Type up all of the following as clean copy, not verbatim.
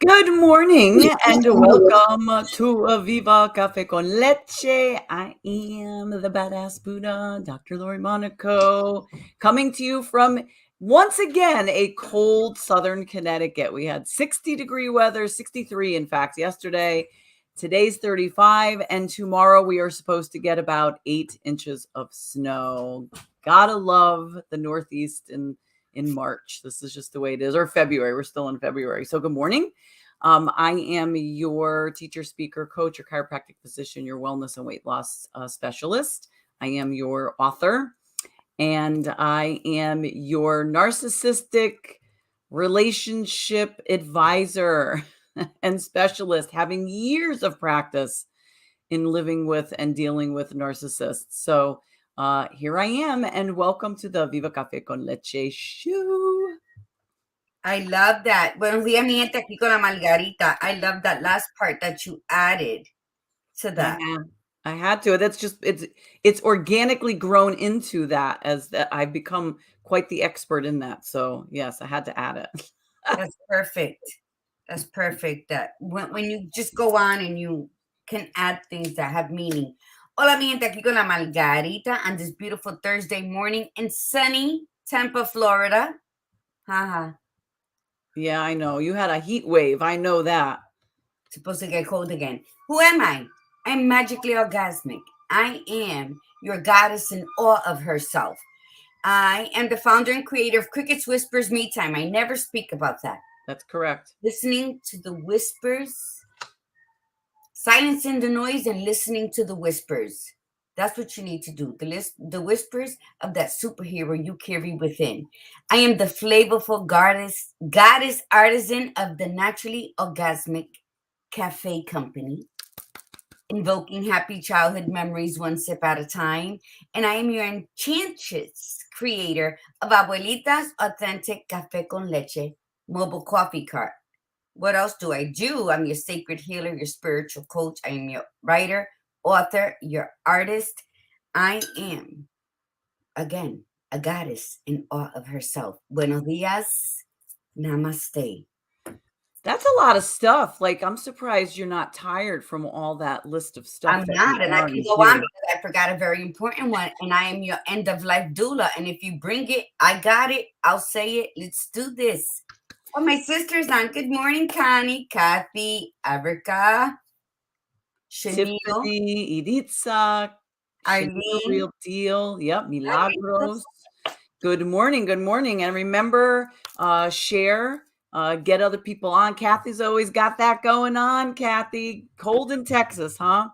Good morning and welcome to Viva Cafe con Leche. I am the badass Buddha, Dr. Lori Monaco, coming to you from once again a cold southern Connecticut. We had 60-degree weather, 63 in fact yesterday. Today's 35, and tomorrow we are supposed to get about 8 inches of snow. Gotta love the Northeast in March. This is just the way it is, or February. We're still in February. So good morning. I am your teacher, speaker, coach, your chiropractic physician, your wellness and weight loss specialist. I am your author, and I am your narcissistic relationship advisor and specialist, having years of practice in living with and dealing with narcissists. So here I am, and welcome to the Viva Cafe con Leche show. I love that. Buenos días, mi gente, aquí con la Margarita. I love that last part that you added to that. I had to. That's just it's organically grown into that, as that I've become quite the expert in that. So yes, I had to add it. That's perfect. That's perfect. That when you just go on and you can add things that have meaning. Hola, mi gente, aquí con la Margarita on this beautiful Thursday morning in sunny Tampa, Florida. Haha. Yeah, I know. You had a heat wave. I know that. Supposed to get cold again. Who am I? I'm magically orgasmic. I am your goddess in awe of herself. I am the founder and creator of Cricket's Whispers Me Time. I never speak about that. That's correct. Listening to the whispers, silencing the noise and listening to the whispers. That's what you need to do. The whispers of that superhero you carry within. I am the flavorful goddess artisan of the Naturally Orgasmic Cafe Company, invoking happy childhood memories one sip at a time. And I am your enchantress creator of Abuelita's Authentic Café con Leche mobile coffee cart. What else do I do? I'm your sacred healer, your spiritual coach. I am your writer, author, your artist. I am, again, a goddess in awe of herself. Buenos dias. Namaste. That's a lot of stuff. Like, I'm surprised you're not tired from all that list of stuff. I'm not, and I can go on because I forgot a very important one. And I am your end of life doula. And if you bring it, I got it. I'll say it. Let's do this. Oh, my sister's on. Good morning, Connie, Kathy, Erica, Chanel, Tiffany, Iritza, Eileen. Real Deal. Yep, Milagros. Good morning. Good morning. And remember, share, get other people on. Kathy's always got that going on. Kathy, cold in Texas, huh?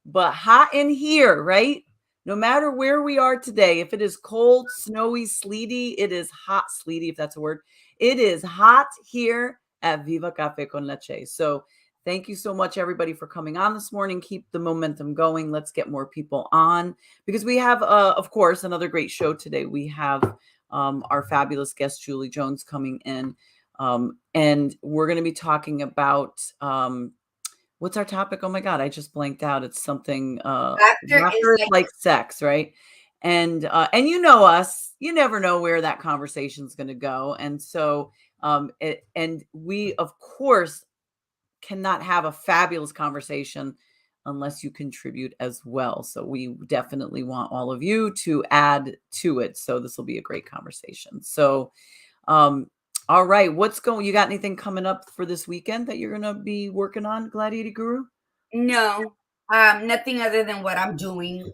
But hot in here, right? No matter where we are today, if it is cold, snowy, sleety, it is hot, sleety, if that's a word. It is hot here at Viva Cafe con Leche. So thank you so much, everybody, for coming on this morning. Keep the momentum going. Let's get more people on, because we have, of course, another great show today. We have our fabulous guest, Julie Jones, coming in. And we're going to be talking about what's our topic? Oh my God, I just blanked out. It's something laughter is like sex, right? And you know us, you never know where that conversation is going to go. And so and we, of course, cannot have a fabulous conversation unless you contribute as well. So we definitely want all of you to add to it. So this will be a great conversation. So all right, you got anything coming up for this weekend that you're going to be working on, Gladiator Guru? No, nothing other than what I'm doing.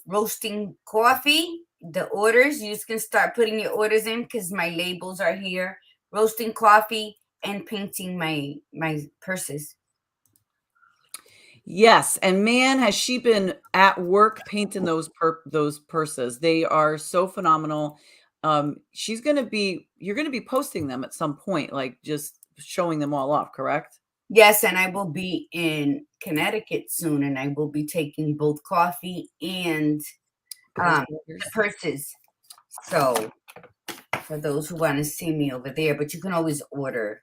Roasting coffee, the orders, you can start putting your orders in because my labels are here. Roasting coffee and painting my purses. Yes, and man, has she been at work painting those purses. They are so phenomenal. You're going to be posting them at some point, like just showing them all off, correct? Yes, and I will be in Connecticut soon, and I will be taking both coffee and purses. So for those who want to see me over there, but you can always order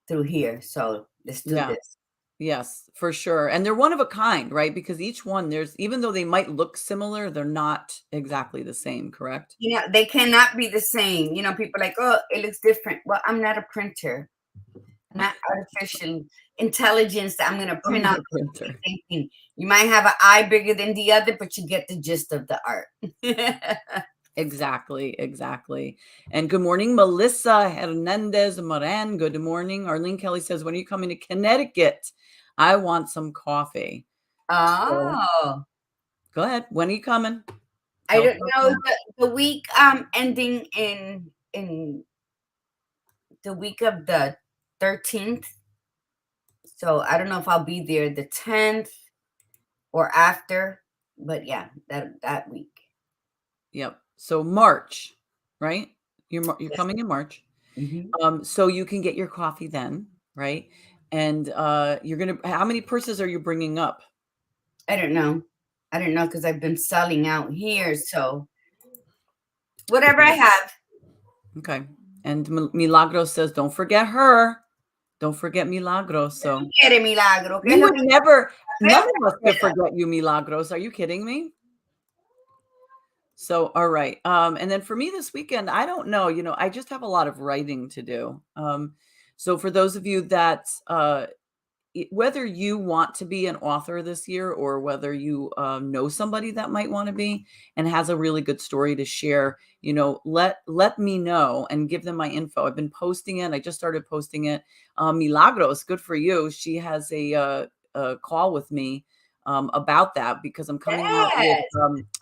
through here. So let's do this. Yes, for sure. And they're one of a kind, right? Because each one, even though they might look similar, they're not exactly the same, correct? They cannot be the same. People are like, oh, it looks different. Well, I'm not a printer. not artificial intelligence that I'm going to From print out the printer. the same thing. You might have an eye bigger than the other, but you get the gist of the art. Exactly, exactly. And good morning, Melissa Hernandez Moran. Good morning. Arlene Kelly says, when are you coming to Connecticut? I want some coffee. So, Oh, go ahead. When are you coming? I Tell us don't about know that. the week ending in the week of the 13th. So I don't know if I'll be there the 10th or after, but yeah, that week. Yep. So March, right? You're Yes. coming in March. Mhm. So you can get your coffee then, right? And you're gonna. How many purses are you bringing up? I don't know. I don't know because I've been selling out here. So whatever I have. Okay. And Milagros says, don't forget her. Don't forget Milagros. So Quiere milagro, ¿qué es we lo would que never, none hacer? of us could forget you, Milagros. Are you kidding me? So, all right. And then for me this weekend, I don't know, I just have a lot of writing to do. So for those of you that whether you want to be an author this year or whether you know somebody that might want to be and has a really good story to share, let me know and give them my info. I've been posting it. I just started posting it. Milagros, good for you. She has a call with me about that because I'm coming out with Yes.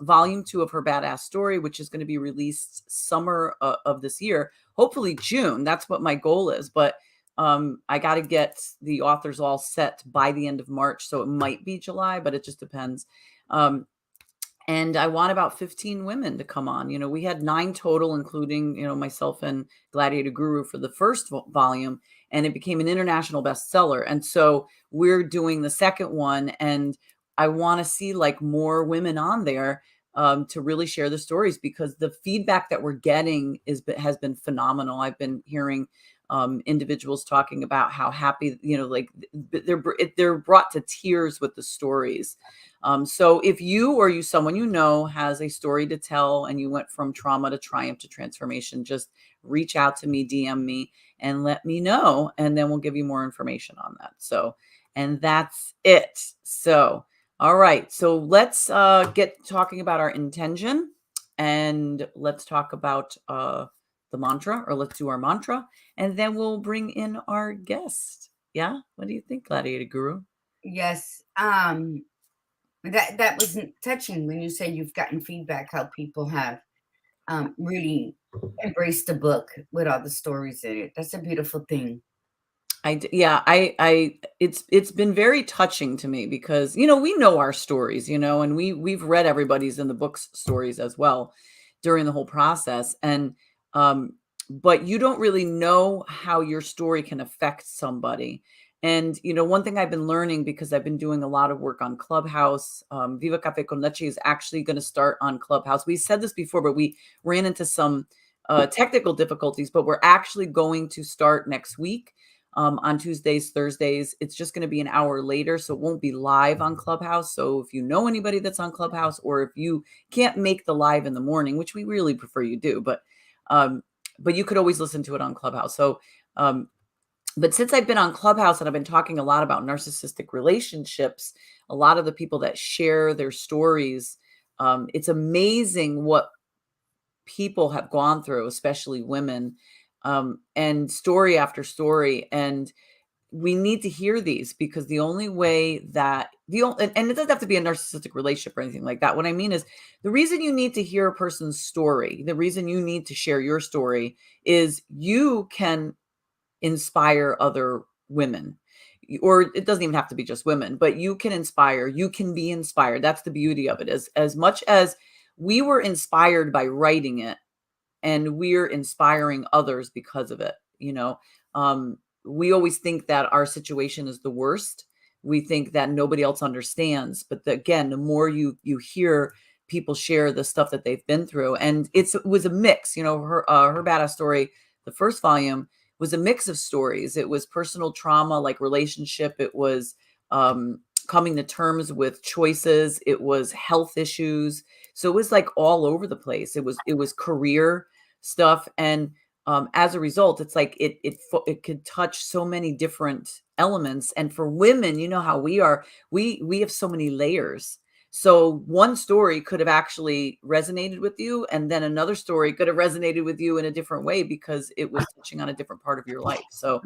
volume 2 of her badass story, which is going to be released summer of this year, hopefully June. That's what my goal is. But I got to get the authors all set by the end of March. So it might be July, but it just depends. And I want about 15 women to come on. We had 9 total, including, myself and Gladiator Guru for the first volume, and it became an international bestseller. And so we're doing the second one, and I want to see like more women on there to really share the stories because the feedback that we're getting has been phenomenal. I've been hearing individuals talking about how happy, like they're brought to tears with the stories. So if you or someone has a story to tell and you went from trauma to triumph to transformation, just reach out to me, DM me, and let me know, and then we'll give you more information on that. So, and that's it. So, all right. So let's get talking about our intention, and let's talk about the mantra, or let's do our mantra, and then we'll bring in our guest. Yeah. What do you think, Gladiator Guru? Yes. That was touching when you say you've gotten feedback how people have really embraced the book with all the stories in it. That's a beautiful thing. It's been very touching to me because, we know our stories, and we've read everybody's in the books stories as well during the whole process. And, but you don't really know how your story can affect somebody. And, one thing I've been learning because I've been doing a lot of work on Clubhouse, Viva Cafe con Leche is actually going to start on Clubhouse. We said this before, but we ran into some technical difficulties, but we're actually going to start next week on Tuesdays, Thursdays. It's just going to be an hour later, so it won't be live on Clubhouse. So if you know anybody that's on Clubhouse, or if you can't make the live in the morning, which we really prefer you do, but you could always listen to it on Clubhouse. So, but since I've been on Clubhouse and I've been talking a lot about narcissistic relationships, a lot of the people that share their stories, it's amazing what people have gone through, especially women, and story after story. And we need to hear these because the only way that and it doesn't have to be a narcissistic relationship or anything like that. What I mean is the reason you need to hear a person's story, the reason you need to share your story is you can inspire other women. Or it doesn't even have to be just women, but you can inspire, you can be inspired. That's the beauty of it. As much as we were inspired by writing it, and we're inspiring others because of it. We always think that our situation is the worst. We think that nobody else understands, but again, the more you hear people share the stuff that they've been through, and it was a mix. Her badass story, the first volume, was a mix of stories. It was personal trauma, like relationship. It was coming to terms with choices. It was health issues. So it was like all over the place. It was career stuff. And as a result, it's like it could touch so many different elements. And for women, you know how we are, we have so many layers. So one story could have actually resonated with you, and then another story could have resonated with you in a different way because it was touching on a different part of your life. So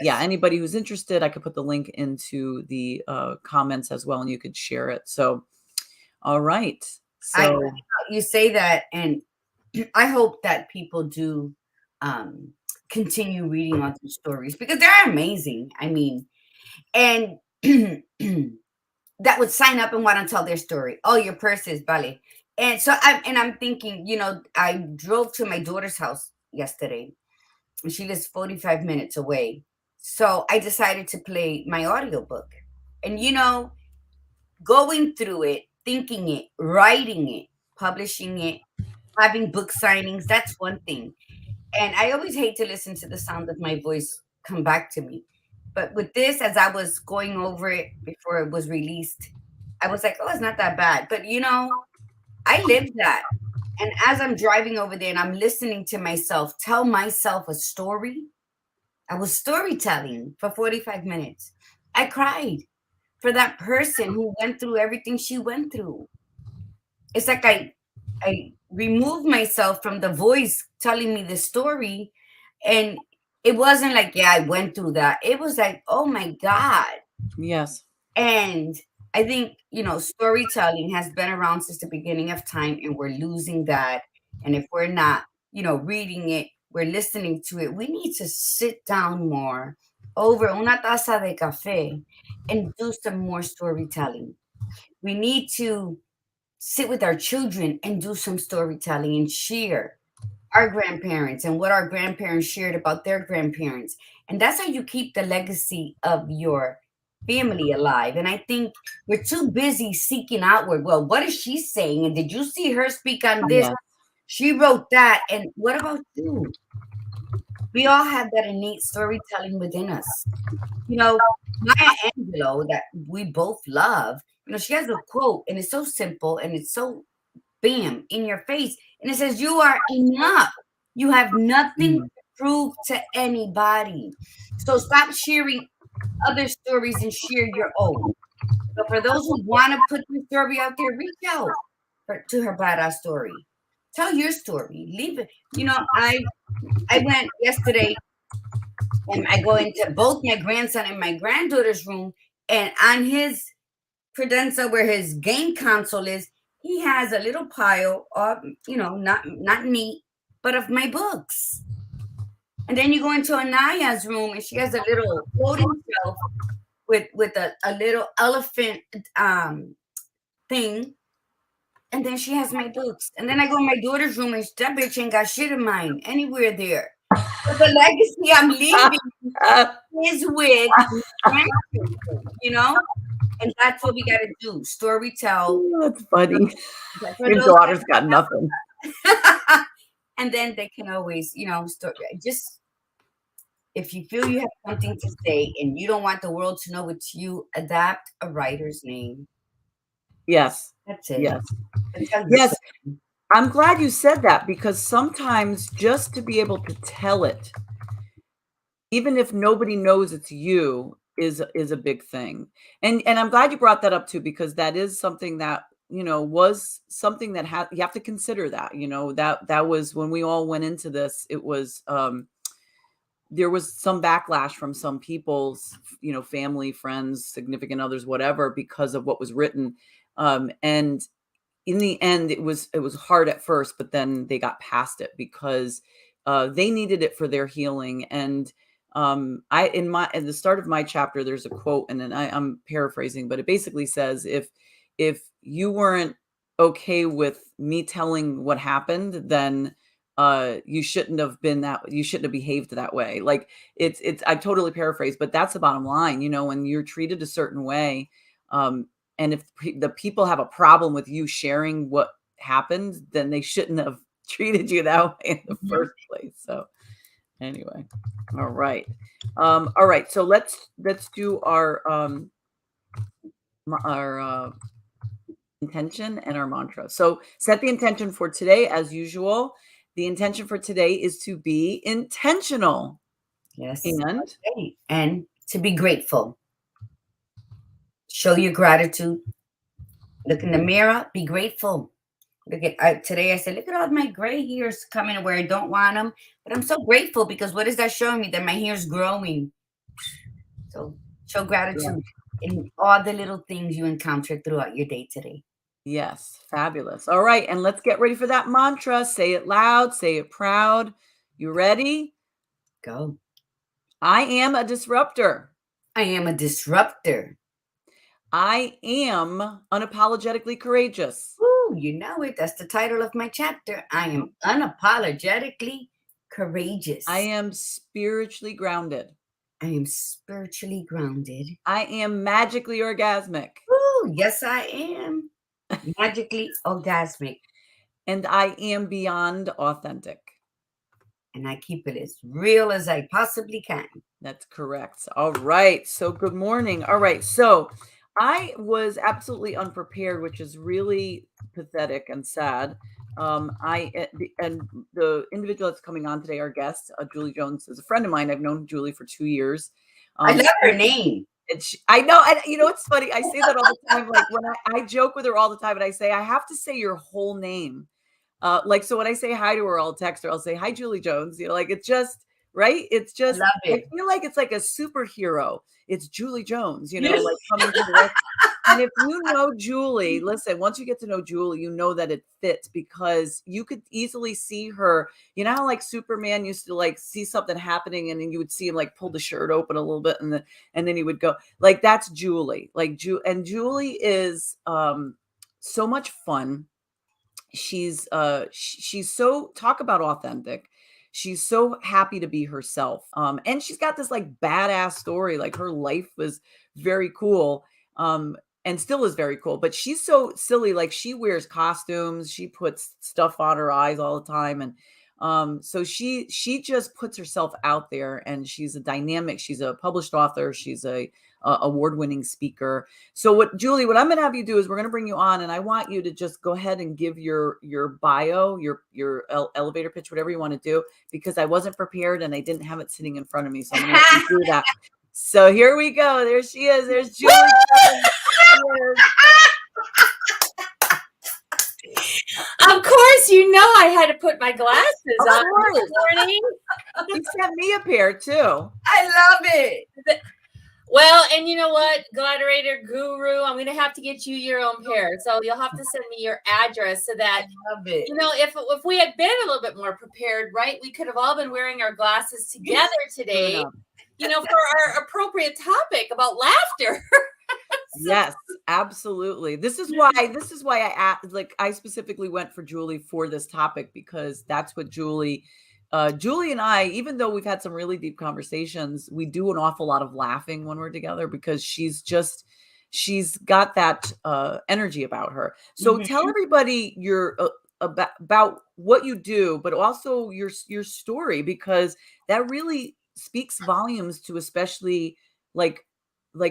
yeah, anybody who's interested, I could put the link into the comments as well, and you could share it. So all right. So you say that, and I hope that people do continue reading on these stories because they're amazing. I mean, and that would sign up and want to tell their story. Oh, your purse is vale. And so I'm thinking, I drove to my daughter's house yesterday, and she lives 45 minutes away. So I decided to play my audiobook. And going through it, thinking it, writing it, publishing it, having book signings, that's one thing. And I always hate to listen to the sound of my voice come back to me. But with this, as I was going over it before it was released, I was like, oh, it's not that bad. But I lived that. And as I'm driving over there and I'm listening to myself tell myself a story, I was storytelling for 45 minutes. I cried for that person who went through everything she went through. It's like I removed myself from the voice telling me the story, and it wasn't like, yeah, I went through that. It was like, oh my God. yes. And I think, storytelling has been around since the beginning of time, and we're losing that. And if we're not, reading it, we're listening to it. We need to sit down more over una taza de café and do some more storytelling. We need to sit with our children and do some storytelling and share our grandparents and what our grandparents shared about their grandparents. And that's how you keep the legacy of your family alive. And I think we're too busy seeking outward. Well, what is she saying? And did you see her speak on this? Yeah. She wrote that. And what about you? We all have that innate storytelling within us. Maya Angelou, that we both love, she has a quote, and it's so simple and it's so bam in your face. And it says, you are enough. You have nothing to prove to anybody. So stop sharing other stories and share your own. So for those who want to put your story out there, reach out to her badass story. Tell your story. Leave it. I went yesterday and I go into both my grandson and my granddaughter's room, and on his credenza where his game console is, he has a little pile of, not neat, but of my books. And then you go into Anaya's room and she has a little floating shelf with a little elephant thing. And then she has my books. And then I go in my daughter's room and that bitch ain't got shit of mine anywhere there. But the legacy I'm leaving is with grandchildren, and that's what we got to do. Story tell. That's funny. Your daughter's got nothing. And then they can always, just if you feel you have something to say and you don't want the world to know it's you, adapt a writer's name. Yes. That's it. Yes. Yes. I'm glad you said that, because sometimes just to be able to tell it, even if nobody knows it's you, is a big thing. And I'm glad you brought that up too, because that is something that, was something that you have to consider that, that was when we all went into this, it was, there was some backlash from some people's, family, friends, significant others, whatever, because of what was written. And in the end, it was hard at first, but then they got past it because they needed it for their healing. And at the start of my chapter, there's a quote, and then I'm paraphrasing, but it basically says, if you weren't okay with me telling what happened, then you shouldn't have behaved that way. Like it's I totally paraphrase, but that's the bottom line. When you're treated a certain way, and if the people have a problem with you sharing what happened, then they shouldn't have treated you that way in the first place. So anyway, all right. All right. So let's do our intention and our mantra. So set the intention for today as usual. The intention for today is to be intentional. Yes. And Okay. And to be grateful. Show your gratitude. Look in the mirror. Be grateful. Look at today. I said, look at all my gray hairs coming where I don't want them, but I'm so grateful because what is that showing me? That my hair is growing. So show gratitude in all the little things you encounter throughout your day today. yes, fabulous. All right. And let's get ready for that mantra. Say it loud, say it proud. You ready? Go. I am a disruptor. I am a disruptor. I am unapologetically courageous. Ooh, you know it. That's the title of my chapter. I am unapologetically courageous. I am spiritually grounded. I am spiritually grounded. I am magically orgasmic. Ooh, yes, I am. Magically orgasmic. And I am beyond authentic. And I keep it as real as I possibly can. That's correct. All right. So good morning. All right. So I was absolutely unprepared, which is really pathetic and sad. And the individual that's coming on today, our guest, Julie Jones, is a friend of mine. I've known Julie for 2 years. I love her name. I know. And you know, it's funny. I say that all the time. Like when I joke with her all the time and I say, I have to say your whole name. Like, so when I say hi to her, I'll text her, I'll say, hi, Julie Jones. You know, like it's just, right. It's just, I feel like it's like a superhero. It's Julie Jones, you know, like coming to the rest. And if you know Julie, listen, once you get to know Julie, you know that it fits because you could easily see her. You know how like Superman used to like see something happening and then you would see him like pull the shirt open a little bit and then he would go like, that's Julie. Like and Julie is so much fun. She's so talk about authentic. She's so happy to be herself. And she's got this like badass story. Like her life was very cool. And still is very cool, but she's so silly. Like she wears costumes, she puts stuff on her eyes all the time. And so she just puts herself out there and she's a dynamic, she's a published author, she's a award-winning speaker. So what I'm going to have you do is we're going to bring you on and I want you to just go ahead and give your bio, your elevator pitch, whatever you want to do, because I wasn't prepared and I didn't have it sitting in front of me. So I'm going to have you do that. So here we go. There she is. There's Julie. Of course, you know I had to put my glasses on this morning. You sent me a pair too. I love it. Well, and you know what, Gladiator Guru, I'm going to have to get you your own pair. So you'll have to send me your address so that, you know, if we had been a little bit more prepared, right, we could have all been wearing our glasses together today, you know, for our appropriate topic about laughter. Yes, absolutely. This is why I specifically went for Julie for this topic, because that's what Julie and I, even though we've had some really deep conversations, we do an awful lot of laughing when we're together because she's got that energy about her. So tell everybody about what you do, but also your story, because that really speaks volumes to especially like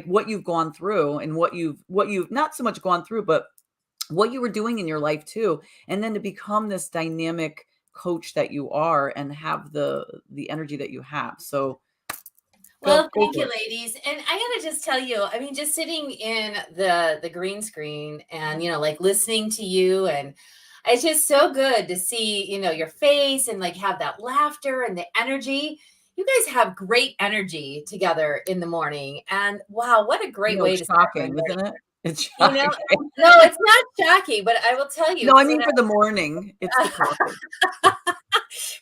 what you've gone through and what you've not so much gone through, but what you were doing in your life too. And then to become this dynamic coach that you are and have the energy that you have. So well, thank you, ladies. And I gotta just tell you, I mean, just sitting in the green screen and, you know, like listening to you, and it's just so good to see, you know, your face and like have that laughter and the energy. You guys have great energy together in the morning. And wow, what a great way to start. Shocking, isn't it? It's shocking. You know, no, it's not shocking, but I will tell you. No, I mean for the morning, it's the coffee.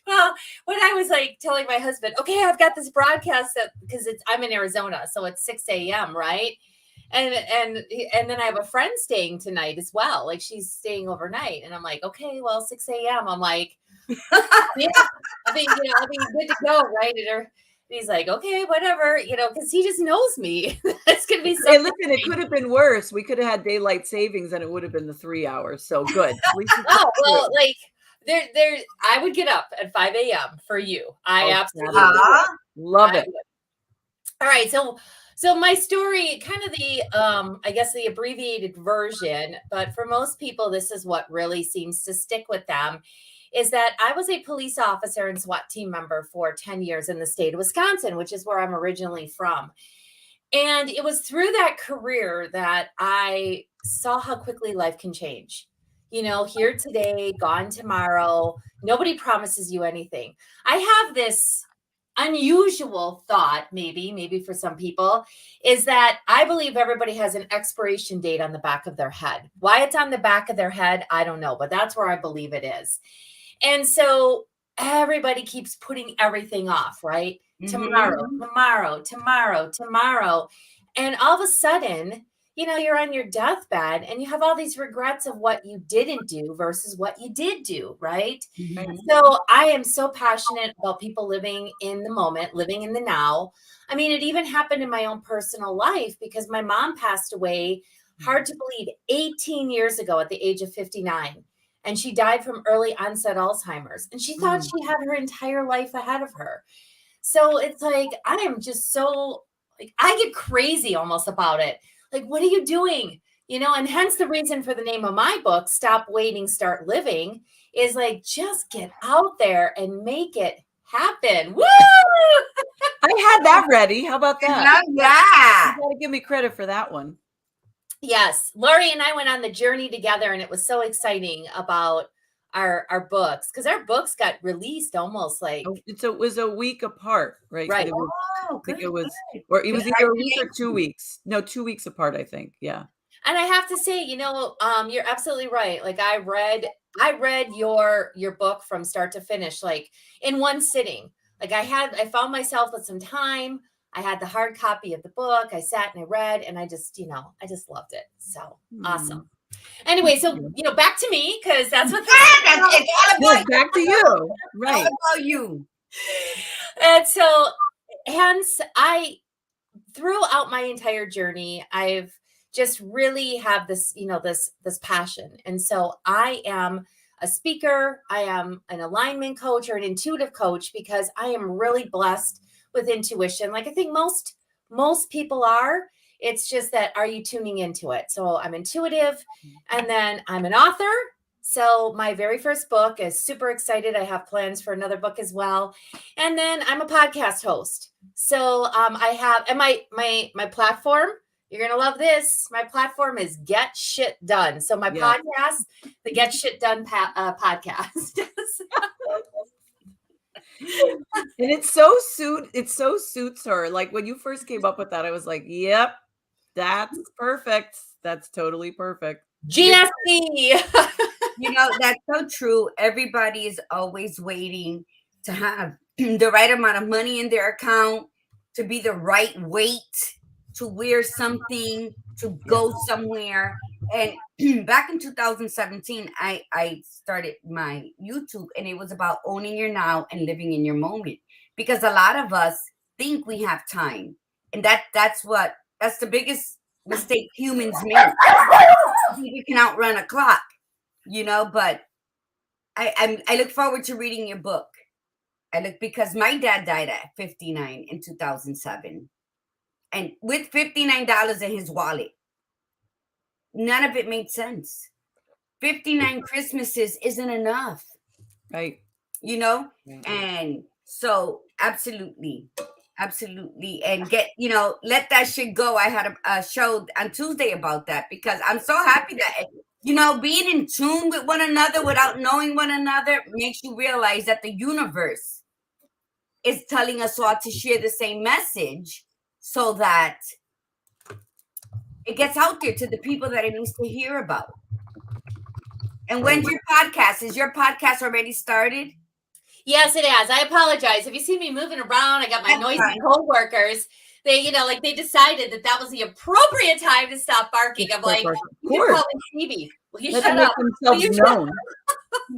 Well, when I was like telling my husband, okay, I've got this broadcast because I'm in Arizona, so it's 6 a.m., right? And then I have a friend staying tonight as well. Like she's staying overnight. And I'm like, okay, well, 6 a.m. I'm like, yeah, I think, you know, I'll be good to go, right? And he's like, okay, whatever, you know, because he just knows me. It's going to be so. Hey, listen, it could have been worse. We could have had daylight savings and it would have been the 3 hours. So good. Oh, well, like there, I would get up at 5 a.m. for you. I absolutely love it. All right. So my story, kind of the, I guess the abbreviated version, but for most people, this is what really seems to stick with them, is that I was a police officer and SWAT team member for 10 years in the state of Wisconsin, which is where I'm originally from. And it was through that career that I saw how quickly life can change. You know, here today, gone tomorrow. Nobody promises you anything. I have this unusual thought, maybe for some people, is that I believe everybody has an expiration date on the back of their head. Why it's on the back of their head, I don't know, but that's where I believe it is. And so everybody keeps putting everything off, right? Tomorrow. And all of a sudden, you know, you're on your deathbed and you have all these regrets of what you didn't do versus what you did do, right? So I am so passionate about people living in the moment, living in the now. I mean, it even happened in my own personal life because my mom passed away, hard to believe, 18 years ago at the age of 59. And she died from early onset Alzheimer's. And she thought she had her entire life ahead of her. So it's like, I am just so, like, I get crazy almost about it. Like, what are you doing? You know, and hence the reason for the name of my book, Stop Waiting, Start Living, is like, just get out there and make it happen. Woo! I had that ready. How about that? I love that. You got to give me credit for that one. Yes. Lori and I went on the journey together, and it was so exciting about our books, because our books got released almost like it was a week apart, right? Right. I think it was or it was either a week or 2 weeks. No, 2 weeks apart, I think. Yeah. And I have to say, you know, you're absolutely right. Like I read your book from start to finish, like in one sitting. Like I found myself with some time. I had the hard copy of the book. I sat and I read, and I just loved it. So awesome. Anyway, so, you know, back to me, because that's what it's all about back to you. Right. all about you. And so hence throughout my entire journey, I've just really have this, you know, this passion. And so I am a speaker. I am an alignment coach or an intuitive coach because I am really blessed with intuition. Like I think most people are. It's just that, are you tuning into it? So I'm intuitive, and then I'm an author. So my very first book is super excited. I have plans for another book as well. And then I'm a podcast host. So I have, and my platform, you're going to love this. My platform is Get Shit Done. So my podcast, the Get Shit Done podcast. And it so suits her. Like when you first came up with that, I was like, yep, that's perfect. That's totally perfect. GSC. You know, that's so true. Everybody is always waiting to have the right amount of money in their account, to be the right weight, to wear something, to go somewhere. And back in 2017, I started my YouTube, and it was about owning your now and living in your moment. Because a lot of us think we have time. And that's the biggest mistake humans make. We can outrun a clock, you know, but I look forward to reading your book. Because my dad died at 59 in 2007. And with $59 in his wallet, none of it made sense. 59 Christmases isn't enough. Right. You know? And so absolutely. And let that shit go. I had a show on Tuesday about that, because I'm so happy that, you know, being in tune with one another without knowing one another makes you realize that the universe is telling us all to share the same message so that it gets out there to the people that it needs to hear about. And when's your podcast? Is your podcast already started? Yes, it has. I apologize. If you see me moving around, I got my noisy co-workers. They, you know, like they decided that was the appropriate time to stop barking. I'm like, you can call me Phoebe. Will you shut up? Themselves known.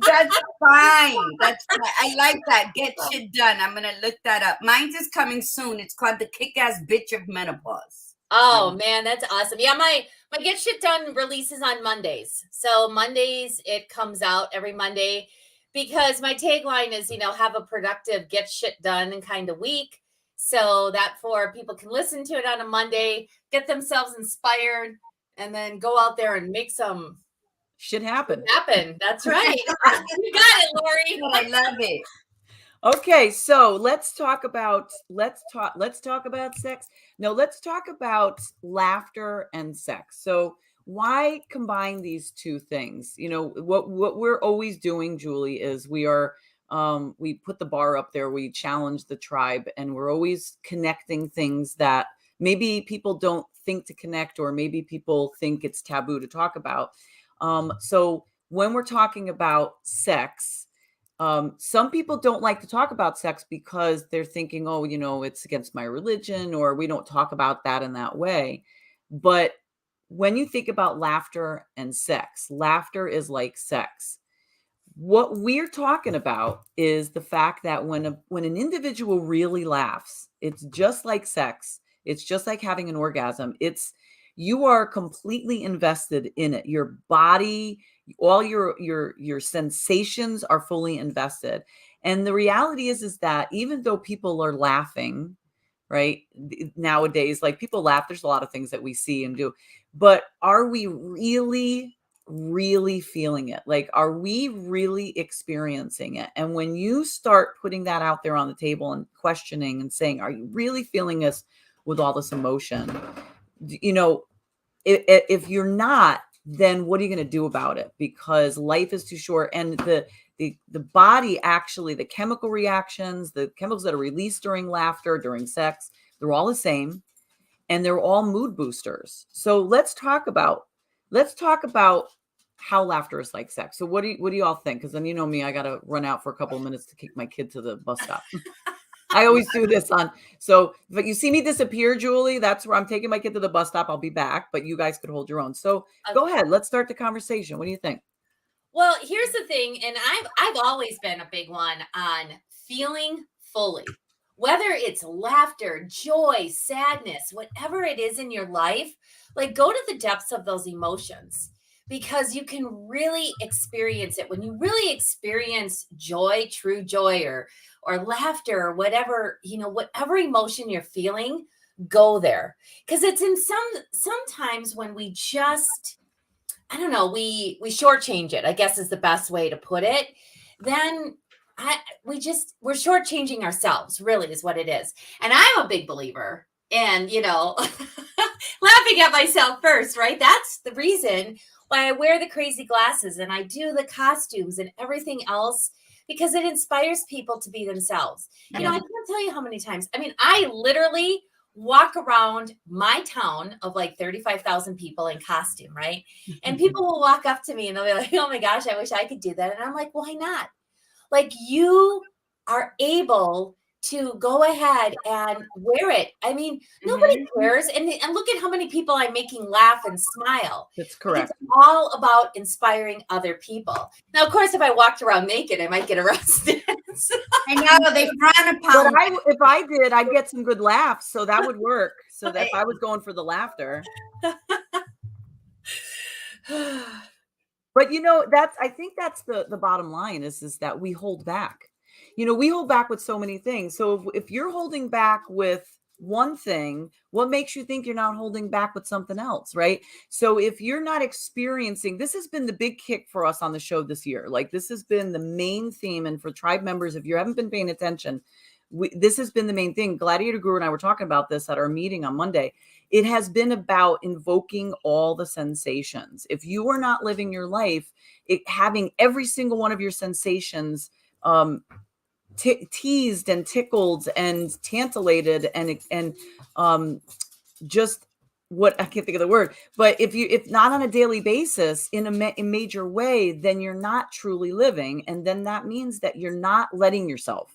That's fine. I like that. Get shit done. I'm gonna look that up. Mine's is coming soon. It's called The Kick-Ass Bitch of Menopause. Oh man, that's awesome. Yeah, my Get Shit Done releases on Mondays. So Mondays it comes out every Monday, because my tagline is, you know, have a productive get shit done and kind of week. So that for people can listen to it on a Monday, get themselves inspired, and then go out there and make some Shit happened. That's right. You got it, Lori. I love it. Okay, so let's talk about sex. No, let's talk about laughter and sex. So why combine these two things? You know, what we're always doing, Julie, is we put the bar up there, we challenge the tribe, and we're always connecting things that maybe people don't think to connect, or maybe people think it's taboo to talk about. So when we're talking about sex, some people don't like to talk about sex because they're thinking, oh, you know, it's against my religion, or we don't talk about that in that way. But when you think about laughter and sex, laughter is like sex. What we're talking about is the fact that when an individual really laughs, it's just like sex. It's just like having an orgasm. You are completely invested in it. Your body, all your sensations are fully invested. And the reality is that even though people are laughing, right? Nowadays, like, people laugh. There's a lot of things that we see and do, but are we really feeling it? Like, are we really experiencing it? And when you start putting that out there on the table and questioning and saying, are you really feeling this with all this emotion? You know, if you're not, then what are you going to do about it? Because life is too short. And the body, actually, the chemical reactions, the chemicals that are released during laughter, during sex, they're all the same, and they're all mood boosters. So let's talk about how laughter is like sex. So what do you all think? Because then, you know me, I got to run out for a couple of minutes to kick my kid to the bus stop. I always do this so if you see me disappear, Julie, that's where I'm taking my kid to the bus stop. I'll be back, but you guys could hold your own. So Go ahead. Let's start the conversation. What do you think? Well, here's the thing, and I've always been a big one on feeling fully. Whether it's laughter, joy, sadness, whatever it is in your life, like, go to the depths of those emotions, because you can really experience it. When you really experience joy, true joy, or laughter, or whatever, you know, whatever emotion you're feeling, go there. Because it's in sometimes when we just, I don't know, we shortchange it, I guess is the best way to put it. Then we're shortchanging ourselves, really, is what it is. And I'm a big believer in, you know, laughing at myself first, right? That's the reason why I wear the crazy glasses and I do the costumes and everything else, because it inspires people to be themselves. You know, I can't tell you how many times. I mean, I literally walk around my town of like 35,000 people in costume, right? And people will walk up to me and they'll be like, oh my gosh, I wish I could do that. And I'm like, why not? Like, you are able to go ahead and wear it. I mean, nobody cares. And look at how many people I'm making laugh and smile. That's correct. It's all about inspiring other people. Now, of course, if I walked around naked, I might get arrested. I know, they frown upon. But if I did, I'd get some good laughs. So that would work. So that if I was going for the laughter. But, you know, I think that's the bottom line is that we hold back. You know, we hold back with so many things. So if you're holding back with one thing, what makes you think you're not holding back with something else, right? So if you're not experiencing, this has been the big kick for us on the show this year. Like, this has been the main theme. And for tribe members, if you haven't been paying attention, this has been the main thing. Gladiator Guru and I were talking about this at our meeting on Monday. It has been about invoking all the sensations. If you are not living your life, having every single one of your sensations teased and tickled and tantalated and just what I can't think of the word, but if not on a daily basis in a major way, then you're not truly living, and then that means that you're not letting yourself.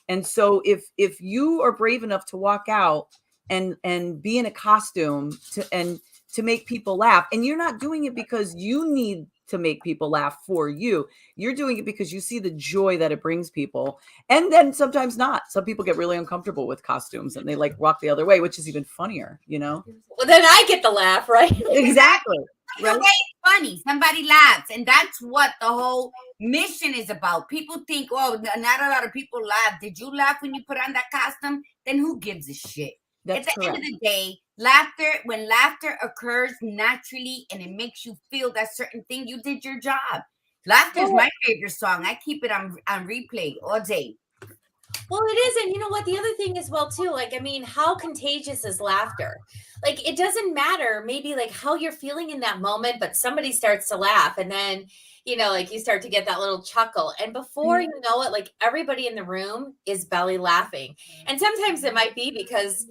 And so if you are brave enough to walk out and be in a costume to make people laugh, and you're not doing it because you need to make people laugh for you. You're doing it because you see the joy that it brings people. And then sometimes not. Some people get really uncomfortable with costumes and they like walk the other way, which is even funnier, you know? Well, then I get the laugh, right? Exactly. Right? It's funny. Somebody laughs. And that's what the whole mission is about. People think, oh, not a lot of people laugh. Did you laugh when you put on that costume? Then who gives a shit? That's At the end correct. of the day, when laughter occurs naturally and it makes you feel that certain thing, you did your job. Laughter is Well, my favorite song. I keep it on replay all day. Well, it is. And you know what? The other thing as well, too, like, I mean, how contagious is laughter? Like, it doesn't matter maybe like how you're feeling in that moment, but somebody starts to laugh. And then, like you start to get that little chuckle. And before you know it, like everybody in the room is belly laughing. And sometimes it might be because,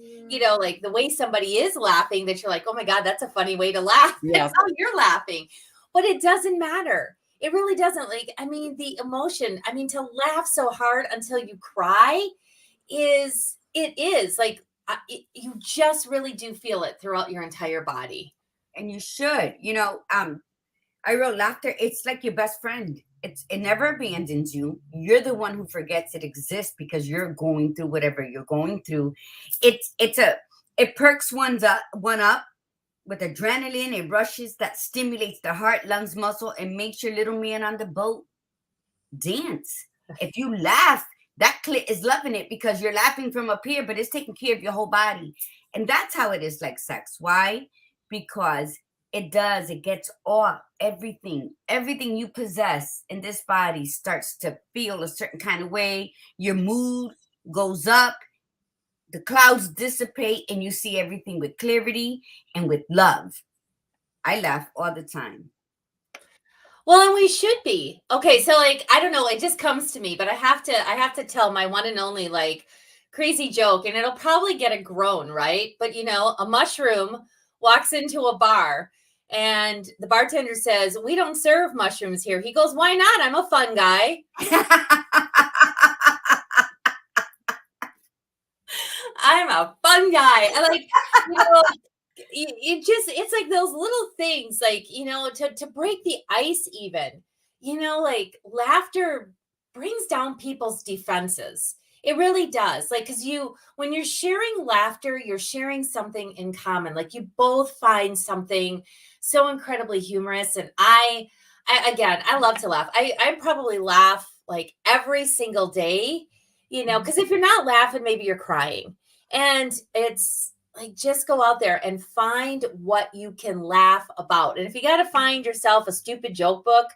like the way somebody is laughing that you're like, oh my God, that's a funny way to laugh. Yes. That's how you're laughing. But it doesn't matter. It really doesn't. Like, I mean, the emotion, I mean, to laugh so hard until you cry is like, you just really do feel it throughout your entire body. And you should. I wrote laughter. It's like your best friend. It never abandons you. You're the one who forgets it exists because you're going through whatever you're going through. It perks one up with adrenaline. It rushes that stimulates the heart, lungs, muscle, and makes your little man on the boat dance. If you laugh, that clit is loving it because you're laughing from up here, but it's taking care of your whole body. And that's how it is like sex. Why? Because it gets off everything you possess in this body starts to feel a certain kind of way. Your mood goes up, the clouds dissipate, and you see everything with clarity and with love. I laugh all the time. Well, and we should be. Okay, so like, I don't know, it just comes to me, but I have to tell my one and only like crazy joke, and it'll probably get a groan, right? But a mushroom walks into a bar and the bartender says, "We don't serve mushrooms here." He goes, "Why not? I'm a fun guy." I'm a fun guy. And like, it's like those little things, like, to break the ice even, like laughter brings down people's defenses. It really does. Like, because when you're sharing laughter, you're sharing something in common. Like, you both find something so incredibly humorous. And I love to laugh. I probably laugh like every single day, because if you're not laughing, maybe you're crying. And it's like, just go out there and find what you can laugh about. And if you got to find yourself a stupid joke book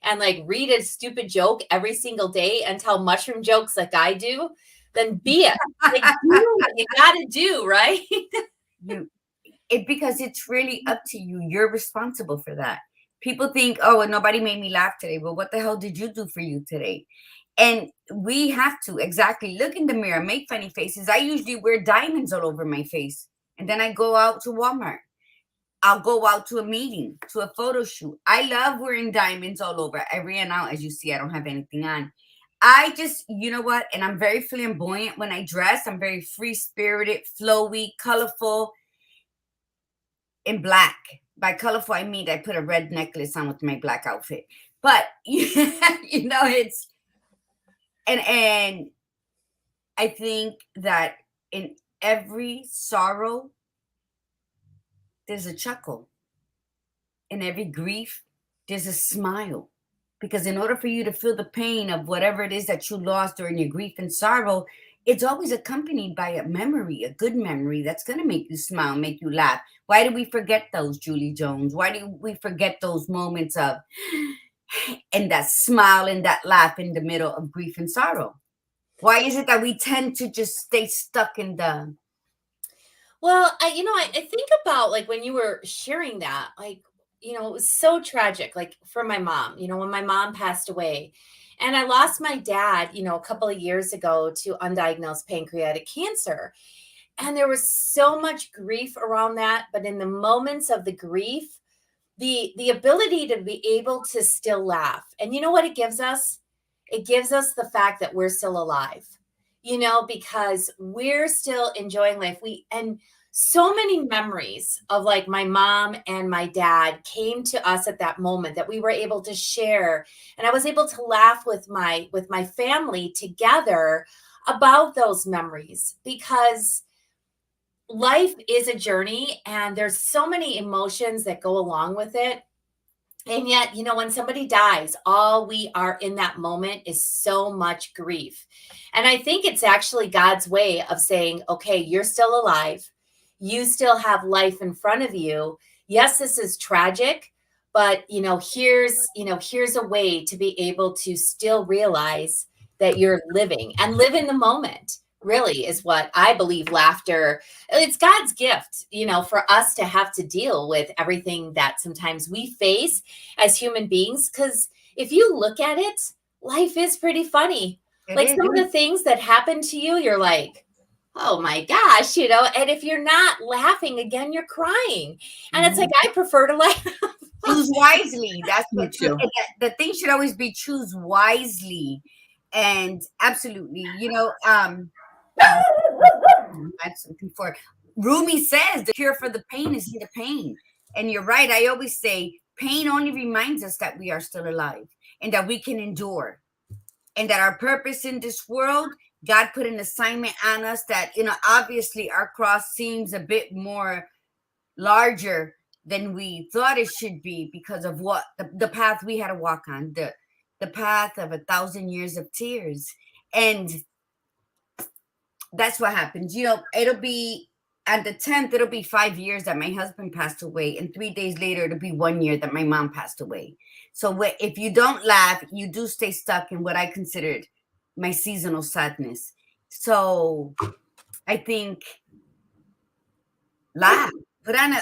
and like read a stupid joke every single day and tell mushroom jokes like I do, then be it. Like, do what you got to do, right? Because it's really up to you. You're responsible for that. People think, oh, well, nobody made me laugh today. Well, what the hell did you do for you today? And we have to exactly look in the mirror, make funny faces. I usually wear diamonds all over my face. And then I go out to Walmart. I'll go out to a meeting, to a photo shoot. I love wearing diamonds all over. I ran out. As you see, I don't have anything on. I just, you know what? And I'm very flamboyant when I dress. I'm very free-spirited, flowy, colorful, and black. By colorful, I mean I put a red necklace on with my black outfit. But, it's... And I think that in every sorrow, there's a chuckle. In every grief, there's a smile. Because in order for you to feel the pain of whatever it is that you lost during your grief and sorrow, it's always accompanied by a memory, a good memory that's going to make you smile, make you laugh. Why do we forget those, Julie Jones? Why do we forget those moments of... and that smile and that laugh in the middle of grief and sorrow? Why is it that we tend to just stay stuck in the... Well, I think about like when you were sharing that, like, it was so tragic, like for my mom, when my mom passed away. And I lost my dad, a couple of years ago to undiagnosed pancreatic cancer. And there was so much grief around that. But in the moments of the grief, the ability to be able to still laugh. And you know what it gives us? It gives us the fact that we're still alive, because we're still enjoying life. And so many memories of like my mom and my dad came to us at that moment that we were able to share. And I was able to laugh with my family together about those memories, because life is a journey and there's so many emotions that go along with it. And yet, when somebody dies, all we are in that moment is so much grief. And I think it's actually God's way of saying, okay, you're still alive. you still have life in front of you. Yes, this is tragic, but here's a way to be able to still realize that you're living and live in the moment. Really is what I believe laughter, it's God's gift, for us to have to deal with everything that sometimes we face as human beings. Because if you look at it, life is pretty funny. Like some of the things that happen to you, you're like, oh my gosh, and if you're not laughing, again, you're crying. And it's like, I prefer to laugh. Choose wisely. That's Me what too. the thing should always be: choose wisely. And absolutely, that's before Rumi says the cure for the pain is in the pain. And you're right. I always say pain only reminds us that we are still alive and that we can endure, and that our purpose in this world, God put an assignment on us that, obviously our cross seems a bit more larger than we thought it should be because of what the path we had to walk on, the path of 1,000 years of tears. And that's what happens. It'll be at the 10th, it'll be 5 years that my husband passed away. And 3 days later, it'll be 1 year that my mom passed away. So if you don't laugh, you do stay stuck in what I considered my seasonal sadness. So I think laugh. Put on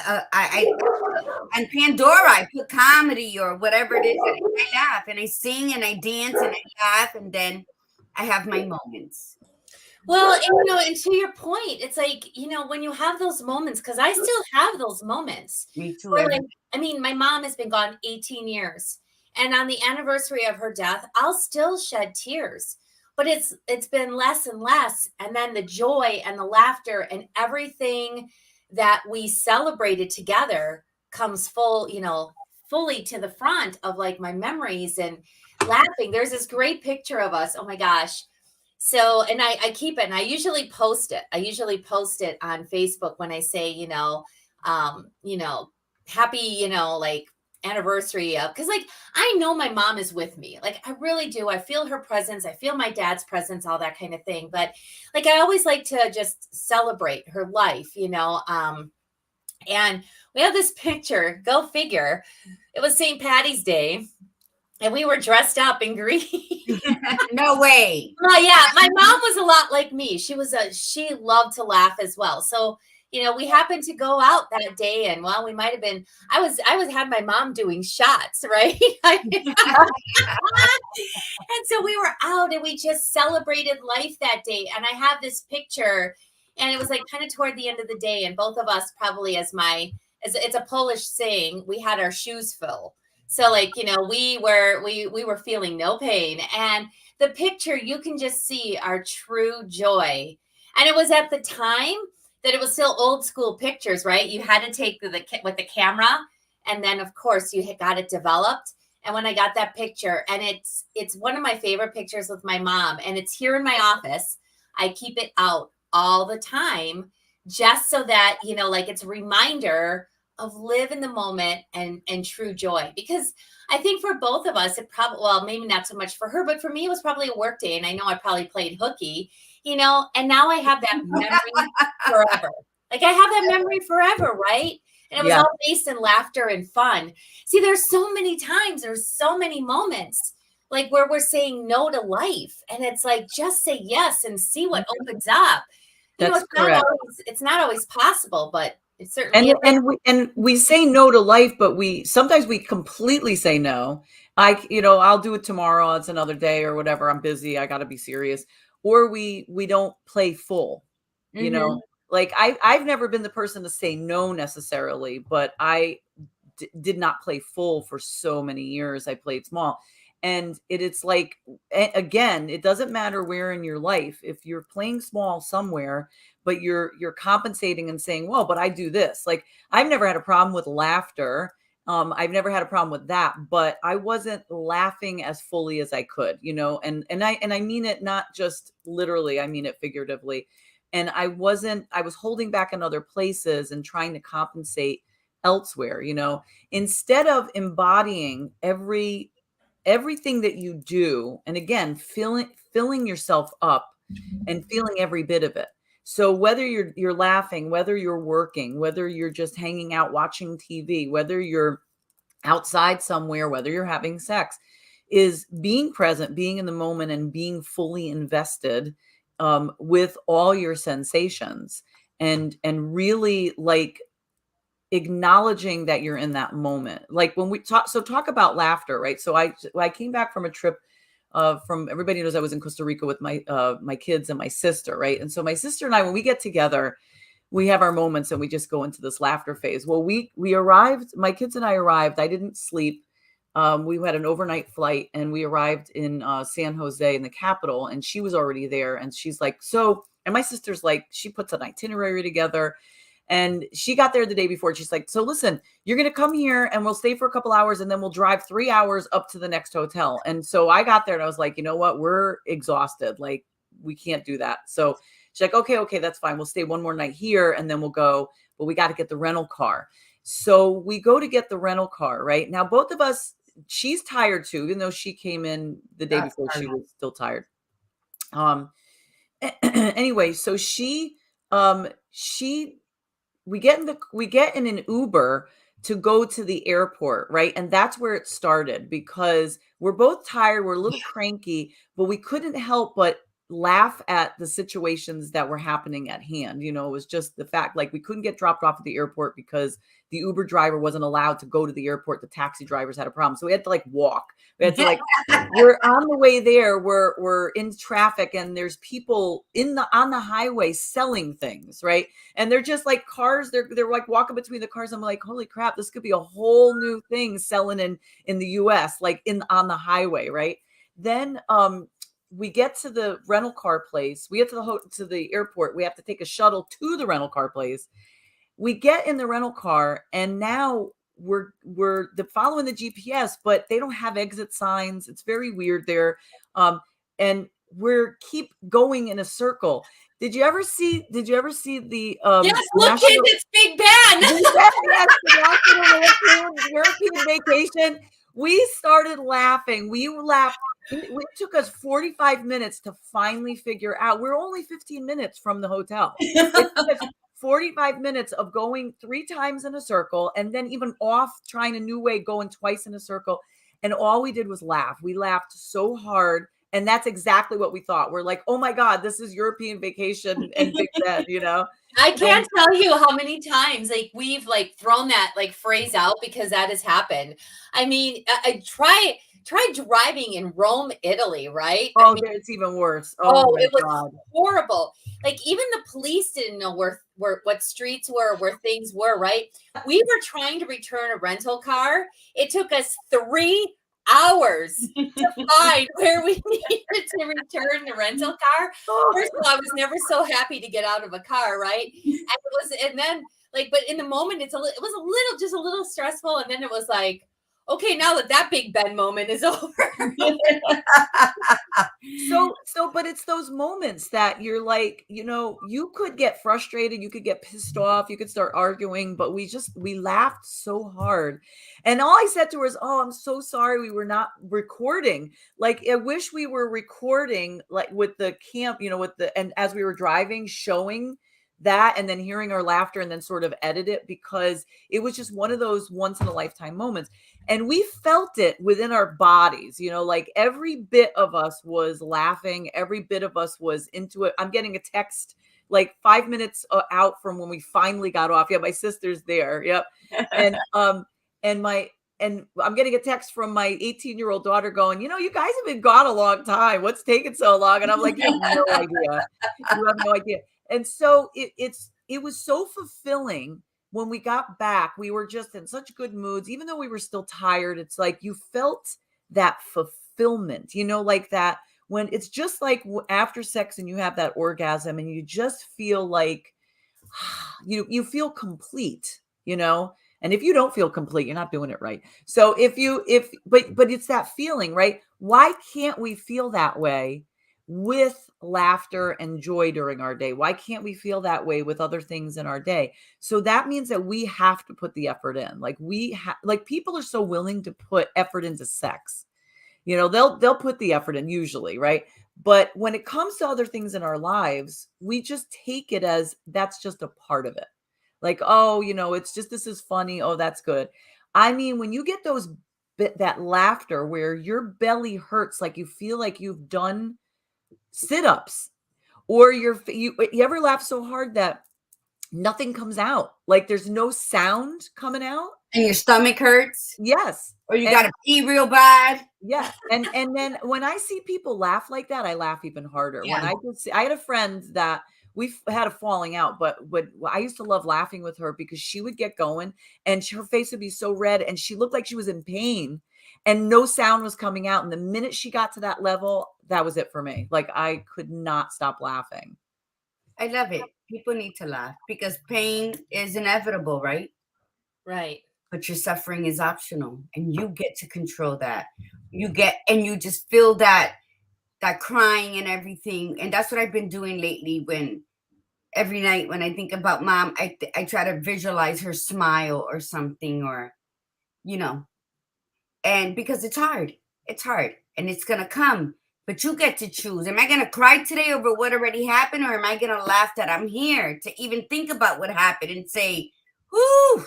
and Pandora, I put comedy or whatever it is, and I laugh and I sing and I dance and I laugh, and then I have my moments. Well, and to your point, it's like, when you have those moments, because I still have those moments. Me too. Where, my mom has been gone 18 years. And on the anniversary of her death, I'll still shed tears. But it's been less and less. And then the joy and the laughter and everything that we celebrated together comes fully to the front of like my memories and laughing. There's this great picture of us. Oh my gosh. So, and I keep it, and I usually post it. I usually post it on Facebook when I say, happy, like anniversary of, because like, I know my mom is with me. Like, I really do. I feel her presence. I feel my dad's presence, all that kind of thing. But like, I always like to just celebrate her life, and we have this picture, go figure. It was St. Patty's Day. And we were dressed up in green. No way. Well, yeah, my mom was a lot like me. She loved to laugh as well. So, we happened to go out that day, and well, we might have been. I had my mom doing shots, right? And so we were out, and we just celebrated life that day. And I have this picture, and it was like kind of toward the end of the day, and both of us probably, as it's a Polish saying, we had our shoes full. So like, we were feeling no pain, and the picture, you can just see our true joy. And it was at the time that it was still old school pictures, right? You had to take with the camera, and then of course you had got it developed. And when I got that picture, and it's one of my favorite pictures with my mom, and it's here in my office. I keep it out all the time, just so that, like it's a reminder of live in the moment and true joy. Because I think for both of us, it probably, well, maybe not so much for her, but for me, it was probably a work day. And I know I probably played hooky, and now I have that memory forever. Like I have that memory forever, right? And it was all based in laughter and fun. See, there's so many moments like where we're saying no to life. And it's like, just say yes and see what opens up. That's correct. It's not always possible, but it certainly and we say no to life, but sometimes we completely say no. I'll do it tomorrow. It's another day or whatever. I'm busy. I got to be serious. Or we don't play full, like I've never been the person to say no necessarily, but I did not play full for so many years. I played small. And it's like, again, it doesn't matter where in your life, if you're playing small somewhere, but you're compensating and saying, well, but I do this. Like I've never had a problem with laughter. I've never had a problem with that, but I wasn't laughing as fully as I could, and I mean it not just literally, I mean it figuratively. And I was holding back in other places and trying to compensate elsewhere, instead of embodying everything that you do. And again, filling yourself up and feeling every bit of it. So whether you're laughing, whether you're working, whether you're just hanging out watching TV, whether you're outside somewhere, whether you're having sex, is being present, being in the moment, and being fully invested with all your sensations, and really like acknowledging that you're in that moment. Like when we talk about laughter, right? So I came back from a trip from, everybody knows I was in Costa Rica with my kids and my sister, right? And so my sister and I, when we get together, we have our moments and we just go into this laughter phase. Well, we arrived, my kids and I arrived. I didn't sleep. We had an overnight flight and we arrived in San Jose in the capital, and she was already there. And she's like, so, and my sister's like, she puts an itinerary together. And she got there the day before. She's like, so listen, you're going to come here and we'll stay for a couple hours and then we'll drive 3 hours up to the next hotel. And so I got there and I was like, you know what? We're exhausted. Like, we can't do that. So she's like, okay, that's fine. We'll stay one more night here and then we'll go, but we got to get the rental car. So we go to get the rental car, right? Now, both of us, she's tired too, even though she came in the day before, she was still tired. Anyway, so we get in an Uber to go to the airport, right? And that's where it started, because we're both tired, we're a little cranky, but we couldn't help but laugh at the situations that were happening at hand. You know, it was just the fact, like, we couldn't get dropped off at the airport because the Uber driver wasn't allowed to go to the airport. The taxi drivers had a problem. So we had to like walk. We had to like, we're on the way there. We're in traffic and there's people on the highway selling things, right? And they're just like cars. They're like walking between the cars. I'm like, holy crap, this could be a whole new thing selling in the US, like on the highway, right? Then we get to the rental car place. We get to the airport. We have to take a shuttle to the rental car place. We get in the rental car and now we're following the GPS, but they don't have exit signs. It's very weird there. And we're keep going in a circle. Did you ever see the yes, look, kids, it's Big Ben. Yes, European vacation. We started laughing. We laughed. It took us 45 minutes to finally figure out. We're only 15 minutes from the hotel. It took us 45 minutes of going 3 times in a circle and then even off trying a new way, going twice in a circle. And all we did was laugh. We laughed so hard. And that's exactly what we thought. We're like, oh my God, this is European vacation and Big Ben, you know? I can't tell you how many times like we've like thrown that like phrase out because that has happened. I mean, I try driving in Rome, Italy, right? Oh, I mean, it's even worse. Oh, it was horrible. Like even the police didn't know where what streets were, where things were, right? We were trying to return a rental car. It took us 3 hours to find where we needed to return the rental car. First of all, I was never so happy to get out of a car, right? And then like, but in the moment, it was just a little stressful, and then it was like, okay, now that Big Ben moment is over. But it's those moments that you're like, you know, you could get frustrated, you could get pissed off, you could start arguing, but we laughed so hard. And all I said to her is, oh, I'm so sorry we were not recording. Like, I wish we were recording, like with the camp, you know, and as we were driving, showing that and then hearing our laughter and then sort of edit it, because it was just one of those once in a lifetime moments. And we felt it within our bodies, you know, like every bit of us was laughing. Every bit of us was into it. I'm getting a text like 5 minutes out from when we finally got off. Yeah, my sister's there. Yep. And and I'm getting a text from my 18-year-old daughter going, you know, you guys have been gone a long time. What's taking so long? And I'm like, you have no idea. You have no idea. And so it was so fulfilling. When we got back, we were just in such good moods, even though we were still tired. It's like you felt that fulfillment, you know, like that when it's just like after sex and you have that orgasm and you just feel like you feel complete, you know. And if you don't feel complete, you're not doing it right. So but it's that feeling, right? Why can't we feel that way with laughter and joy during our day? Why can't we feel that way with other things in our day? So that means that we have to put the effort in. Like like people are so willing to put effort into sex. You know, they'll put the effort in usually, right? But when it comes to other things in our lives, we just take it as that's just a part of it. Like, oh, it's just, this is funny. Oh, that's good. I mean, when you get that laughter where your belly hurts, like you feel like you've done sit-ups, or you ever laugh so hard that nothing comes out, like there's no sound coming out, and your stomach hurts, yes, or you gotta pee real bad. yeah. And then when I see people laugh like that, I laugh even harder. When Yeah. I had a friend that we've had a falling out, but I used to love laughing with her because she would get going and her face would be so red and she looked like she was in pain and no sound was coming out. And the minute she got to that level, that was it for me. Like I could not stop laughing. I love it. People need to laugh because pain is inevitable, right? Right. But your suffering is optional and you get to control that. You just feel that crying and everything. And that's what I've been doing lately. When every night when I think about mom, I try to visualize her smile or something, or, and because it's hard and it's going to come, but you get to choose. Am I going to cry today over what already happened? Or am I going to laugh that I'm here to even think about what happened and say, whoo,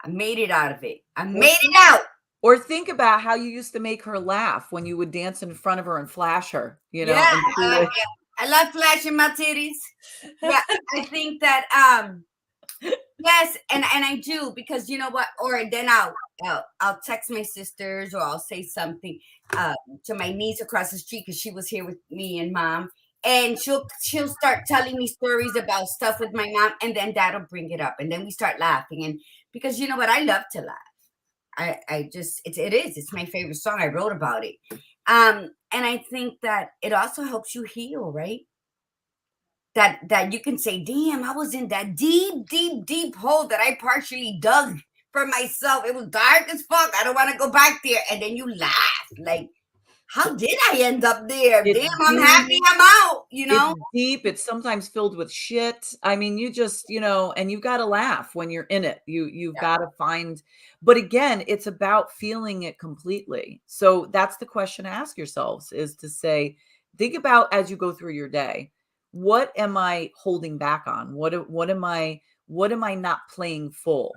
I made it out of it. I made it out. Or think about how you used to make her laugh when you would dance in front of her and flash her, Yeah, I love flashing my titties. Yeah, I think that yes, and I do, because you know what? Or then I'll text my sisters, or I'll say something to my niece across the street because she was here with me and mom, and she'll start telling me stories about stuff with my mom, and then that'll bring it up, and then we start laughing, and because you know what? I love to laugh. It's my favorite song. I wrote about it. And I think that it also helps you heal, right? That you can say, damn, I was in that deep hole that I partially dug for myself. It was dark as fuck. I don't want to go back there. And then you laugh like, how did I end up there? It's Damn, I'm happy I'm out, It's deep. It's sometimes filled with shit. I mean, you just, and you've got to laugh when you're in it. You've got to find, but again, it's about feeling it completely. So that's the question to ask yourselves, is to say, think about as you go through your day, what am I holding back on? What am I not playing full?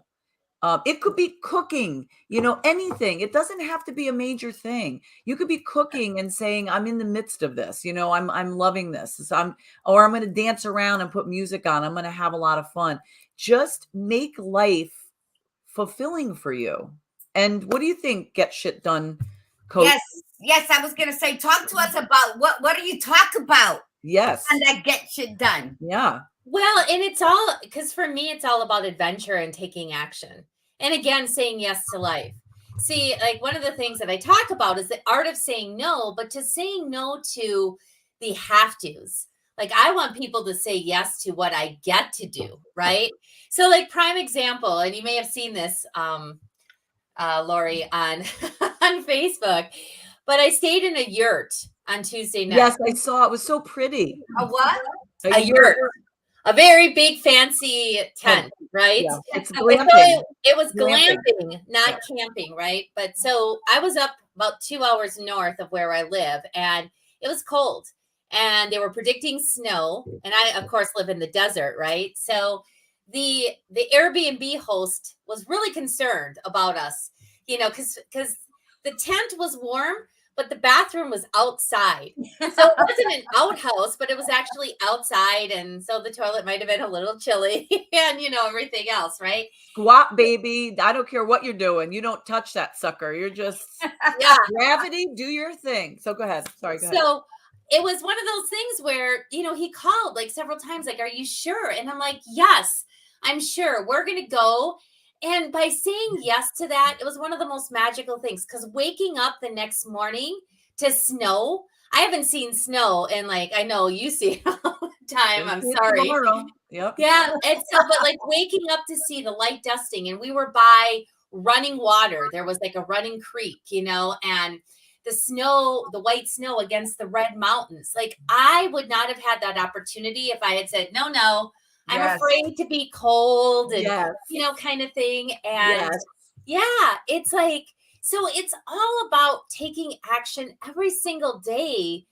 It could be cooking, anything. It doesn't have to be a major thing. You could be cooking and saying, I'm in the midst of this, I'm loving this. So I'm going to dance around and put music on. I'm going to have a lot of fun. Just make life fulfilling for you. And what do you think? Get shit done, Coach? Yes. I was going to say, talk to us about what do you talk about? Yes. And that get shit done. Yeah. Well, and it's all, because for me, it's all about adventure and taking action. And again, saying yes to life. See, like one of the things that I talk about is the art of saying no, but to saying no to the have tos. Like I want people to say yes to what I get to do, right? So like prime example, and you may have seen this, Lori, on on Facebook, but I stayed in a yurt on Tuesday night. Yes, I saw. It was so pretty. A what? A yurt. A very big fancy tent, right? Yeah, it's glamping. So it was glamping, not camping, right? But so I was up about 2 hours north of where I live, and it was cold, and they were predicting snow, and I of course live in the desert, right? So the Airbnb host was really concerned about us, because the tent was warm, but the bathroom was outside. So it wasn't an outhouse, but it was actually outside. And so the toilet might have been a little chilly and, everything else, right? Squat, baby. I don't care what you're doing. You don't touch that sucker. You're just, gravity, do your thing. So go ahead. Sorry, go ahead. So it was one of those things where, he called like several times, like, are you sure? And I'm like, yes, I'm sure. We're going to go. And by saying yes to that, it was one of the most magical things, because waking up the next morning to snow, I haven't seen snow and I know you see it all the time. I'm sorry. Yep. Yeah. And so, but waking up to see the light dusting, and we were by running water. There was a running creek, and the snow, the white snow against the red mountains. I would not have had that opportunity if I had said, no, I'm afraid to be cold and, kind of thing. And it's so it's all about taking action every single day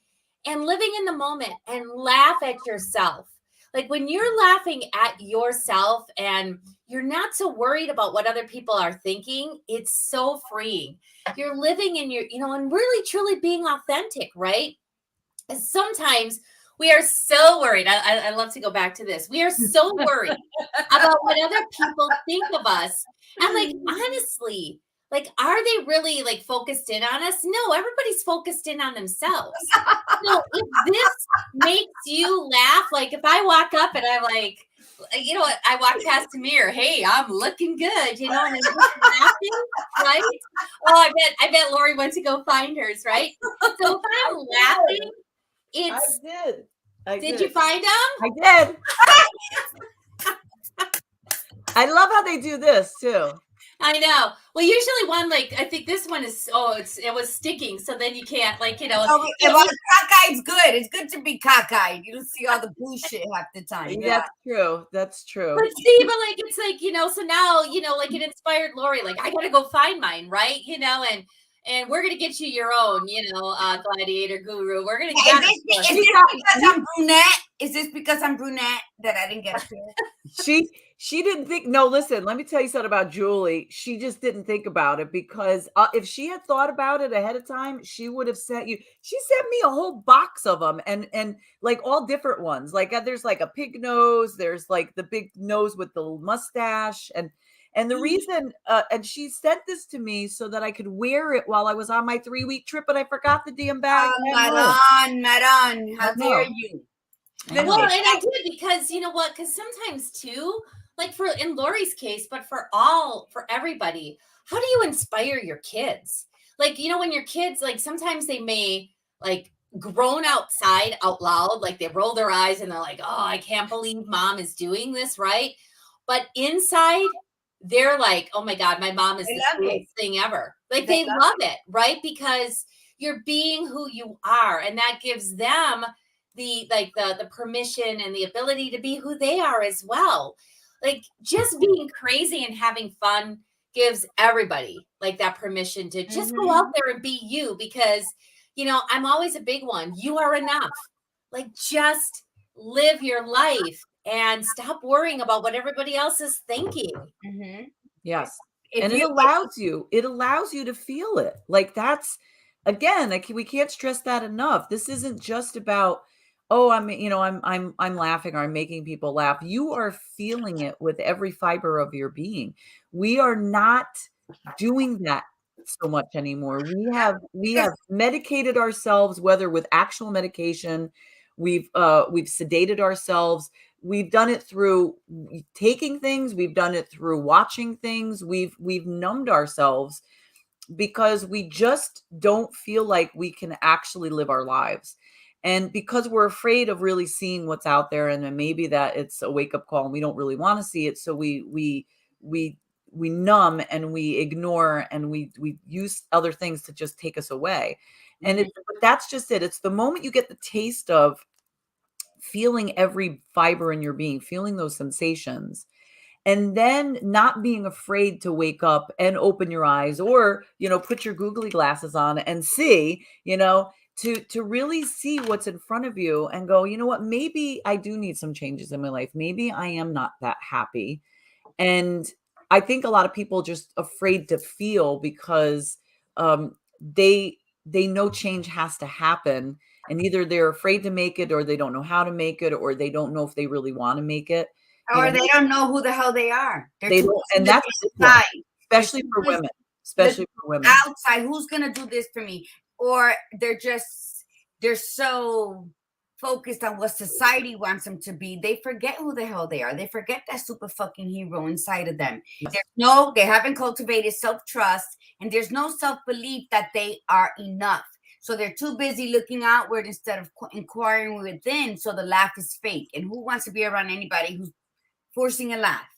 and living in the moment and laugh at yourself. Like when you're laughing at yourself and you're not so worried about what other people are thinking, it's so freeing. You're living in your, and really truly being authentic, right? And sometimes we are so worried. I love to go back to this. We are so worried about what other people think of us. And like, honestly, like, are they really like focused in on us? No, everybody's focused in on themselves. So if this makes you laugh, like if I walk up and I'm like, I walk past the mirror, hey, I'm looking good, and I'm just laughing, right? Oh, I bet Lori went to go find hers, right? So if I'm laughing, it's. I did. Did you find them? I did. I love how they do this too. I know. Well, usually one, like, I think this one is, it was sticking. So then you can't, like, Well, cockeyed's good. It's good to be cockeyed. You don't see all the bullshit half the time. That's true. That's true. But see, but like, it's like, so now, like it inspired Lori, like, I got to go find mine, right? And we're going to get you your own, gladiator guru. We're going to get Is this because I'm brunette that I didn't get it? She didn't think. No, listen, let me tell you something about Julie. She just didn't think about it because if she had thought about it ahead of time, she would have sent you. She sent me a whole box of them and like all different ones. Like there's like a pig nose. There's like the big nose with the mustache and the reason, and she sent this to me so that I could wear it while I was on my 3-week trip, but I forgot the damn bag. Madon, how dare you? Well, and I did because you know what? Because sometimes too, like in Lori's case, but for everybody, how do you inspire your kids? Like, when your kids, like sometimes they may like groan outside out loud, like they roll their eyes and they're like, oh, I can't believe mom is doing this, right? But inside, they're like, oh my God, my mom is the coolest thing ever. Like they love it, right? Because you're being who you are. And that gives them the permission and the ability to be who they are as well. Like just being crazy and having fun gives everybody like that permission to just go out there and be you, because I'm always a big one. You are enough. Like just live your life and stop worrying about what everybody else is thinking. Yes. And it allows you to feel it. Like that's, again, we can't stress that enough. This isn't just about, I'm laughing or I'm making people laugh. You are feeling it with every fiber of your being. We are not doing that so much anymore. We have medicated ourselves, whether with actual medication, we've sedated ourselves. We've done it through taking things. We've done it through watching things. We've numbed ourselves because we just don't feel like we can actually live our lives. And because we're afraid of really seeing what's out there, and then maybe that it's a wake-up call and we don't really want to see it. So we numb and we ignore and we use other things to just take us away. And that's just it. It's the moment you get the taste of feeling every fiber in your being, feeling those sensations, and then not being afraid to wake up and open your eyes or, put your googly glasses on and see, to really see what's in front of you and go, you know what, maybe I do need some changes in my life. Maybe I am not that happy. And I think a lot of people just afraid to feel because they know change has to happen. And either they're afraid to make it, or they don't know how to make it, or they don't know if they really want to make it. Or they don't know who the hell they are. They don't, and that's especially for women. Especially for women. Outside, who's gonna do this for me? Or they're so focused on what society wants them to be, they forget who the hell they are. They forget that super fucking hero inside of them. They haven't cultivated self-trust, and there's no self-belief that they are enough. So they're too busy looking outward instead of inquiring within. So the laugh is fake. And who wants to be around anybody who's forcing a laugh?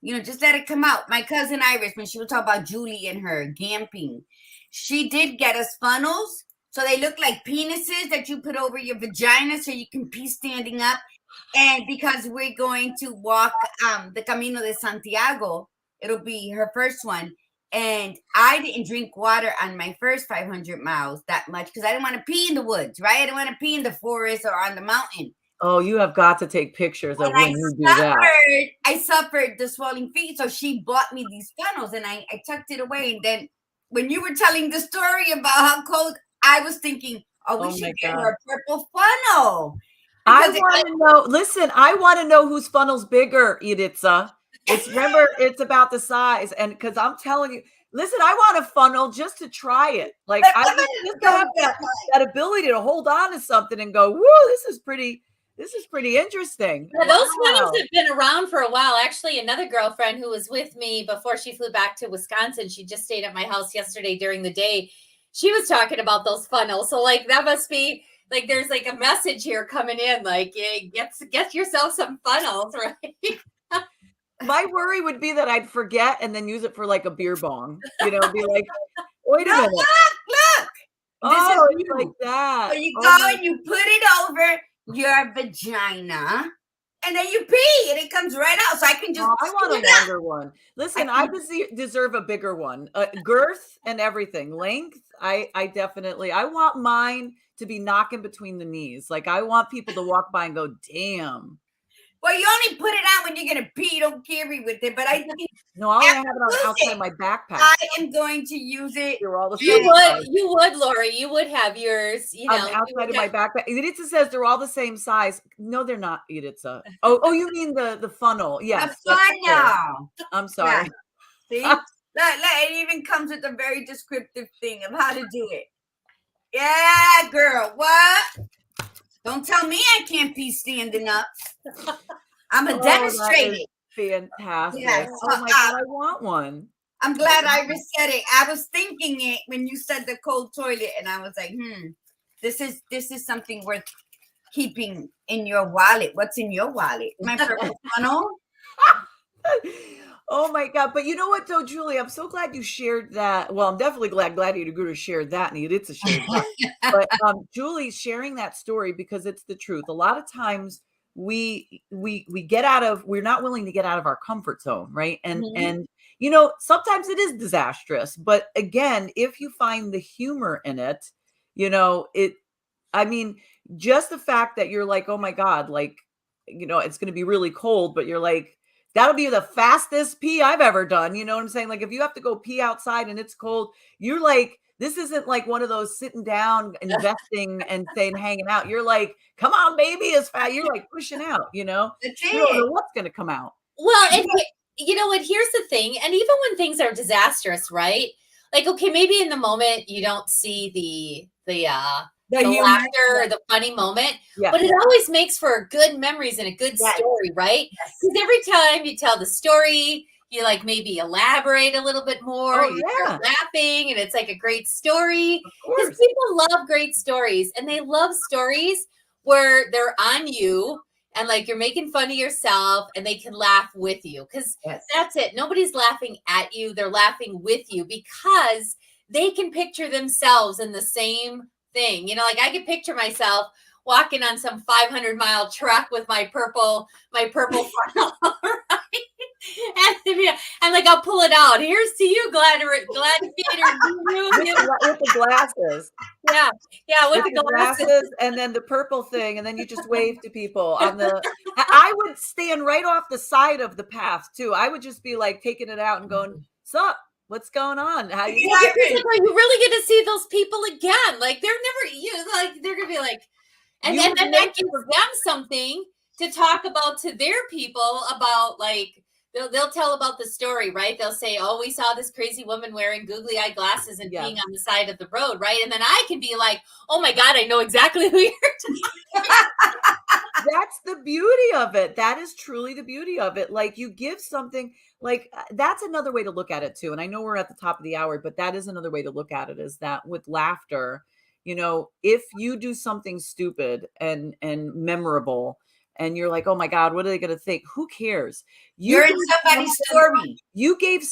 Just let it come out. My cousin Iris, when she would talk about Julie and her gamping, she did get us funnels. So they look like penises that you put over your vagina so you can pee standing up. And because we're going to walk the Camino de Santiago, it'll be her first one. And I didn't drink water on my first 500 miles that much because I didn't want to pee in the woods, right? I didn't want to pee in the forest or on the mountain. Oh, you have got to take pictures of And when you do that. I suffered the swelling feet. So she bought me these funnels and I tucked it away. And then when you were telling the story about how cold, I was thinking, oh, we should get her a purple funnel. I want to know, listen, I want to know whose funnel's bigger, Editza. Remember, it's about the size. And because I'm telling you, listen, I want a funnel just to try it. Like, I just have that ability to hold on to something and go, whoa, this is pretty interesting. Yeah, those funnels have been around for a while. Actually, another girlfriend who was with me before she flew back to Wisconsin, she just stayed at my house yesterday during the day. She was talking about those funnels. So like, that must be like, there's like a message here coming in, like, get yourself some funnels, right? My worry would be that I'd forget and then use it for like a beer bong, be like, wait a minute. Look. Oh, it's like that. So you go and you put it over your vagina and then you pee and it comes right out. So I can just. I want a longer one. Listen, I deserve a bigger one. Girth and everything. Length. I definitely, I want mine to be knocking between the knees. Like I want people to walk by and go, damn. Well, you only put it out when you're going to pee. You don't carry with it. But I think. No, I have it outside my backpack. I am going to use it. You're all the same. You would, Lori. You would have yours. Outside of my backpack. Editza says they're all the same size. No, they're not, Editza. Oh, you mean the funnel? Yes. The funnel. I'm sorry. Yeah. See, it even comes with a very descriptive thing of how to do it. Yeah, girl. What? Don't tell me I can't pee standing up. I'm a demonstrator. Fantastic. Yes. Oh my God, I want one. I'm glad I said it. I was thinking it when you said the cold toilet, and I was like, this is something worth keeping in your wallet. What's in your wallet? My purple funnel. Oh my God. But you know what though, Julie, I'm so glad you shared that. Well, I'm definitely glad you agreed to share that. And it's a shame. But Julie sharing that story because it's the truth. A lot of times we're not willing to get out of our comfort zone. Right. And sometimes it is disastrous, but again, if you find the humor in it, just the fact that you're like, oh my God, like, it's going to be really cold, but you're like, that'll be the fastest pee I've ever done. You know what I'm saying? Like if you have to go pee outside and it's cold, you're like, this isn't like one of those sitting down, investing and saying, hanging out. You're like, come on, baby, it's fast. You're like pushing out, you don't know what's going to come out. Well, and you know what, here's the thing. And even when things are disastrous, right? Like, okay, maybe in the moment you don't see the laughter or the funny moment, but it always makes for good memories and a good story, right? Because every time you tell the story, you like maybe elaborate a little bit more. You start laughing, and it's like a great story. Because people love great stories, and they love stories where they're on you and like you're making fun of yourself, and they can laugh with you. Because that's it. Nobody's laughing at you; they're laughing with you because they can picture themselves in the same thing. Like I could picture myself walking on some 500-mile truck with my purple funnel, right? And like I'll pull it out. Here's to you, Gladiator. With the glasses. Yeah, with the glasses. And then the purple thing, and then you just wave to people on the. I would stand right off the side of the path too. I would just be like taking it out and going, "Sup? What's going on? How you?" Are you really going to see those people again? Like they're gonna be like, and then that gives them something to talk about to their people about. Like they'll tell about the story, right? They'll say, "Oh, we saw this crazy woman wearing googly eye glasses and being on the side of the road," right? And then I can be like, "Oh my God, I know exactly who you're talking about." That's the beauty of it. That is truly the beauty of it. Like you give something. Like that's another way to look at it too. And I know we're at the top of the hour, but that is another way to look at it is that with laughter, if you do something stupid and memorable and you're like, oh my God, what are they going to think? Who cares? You're in somebody's story. You gave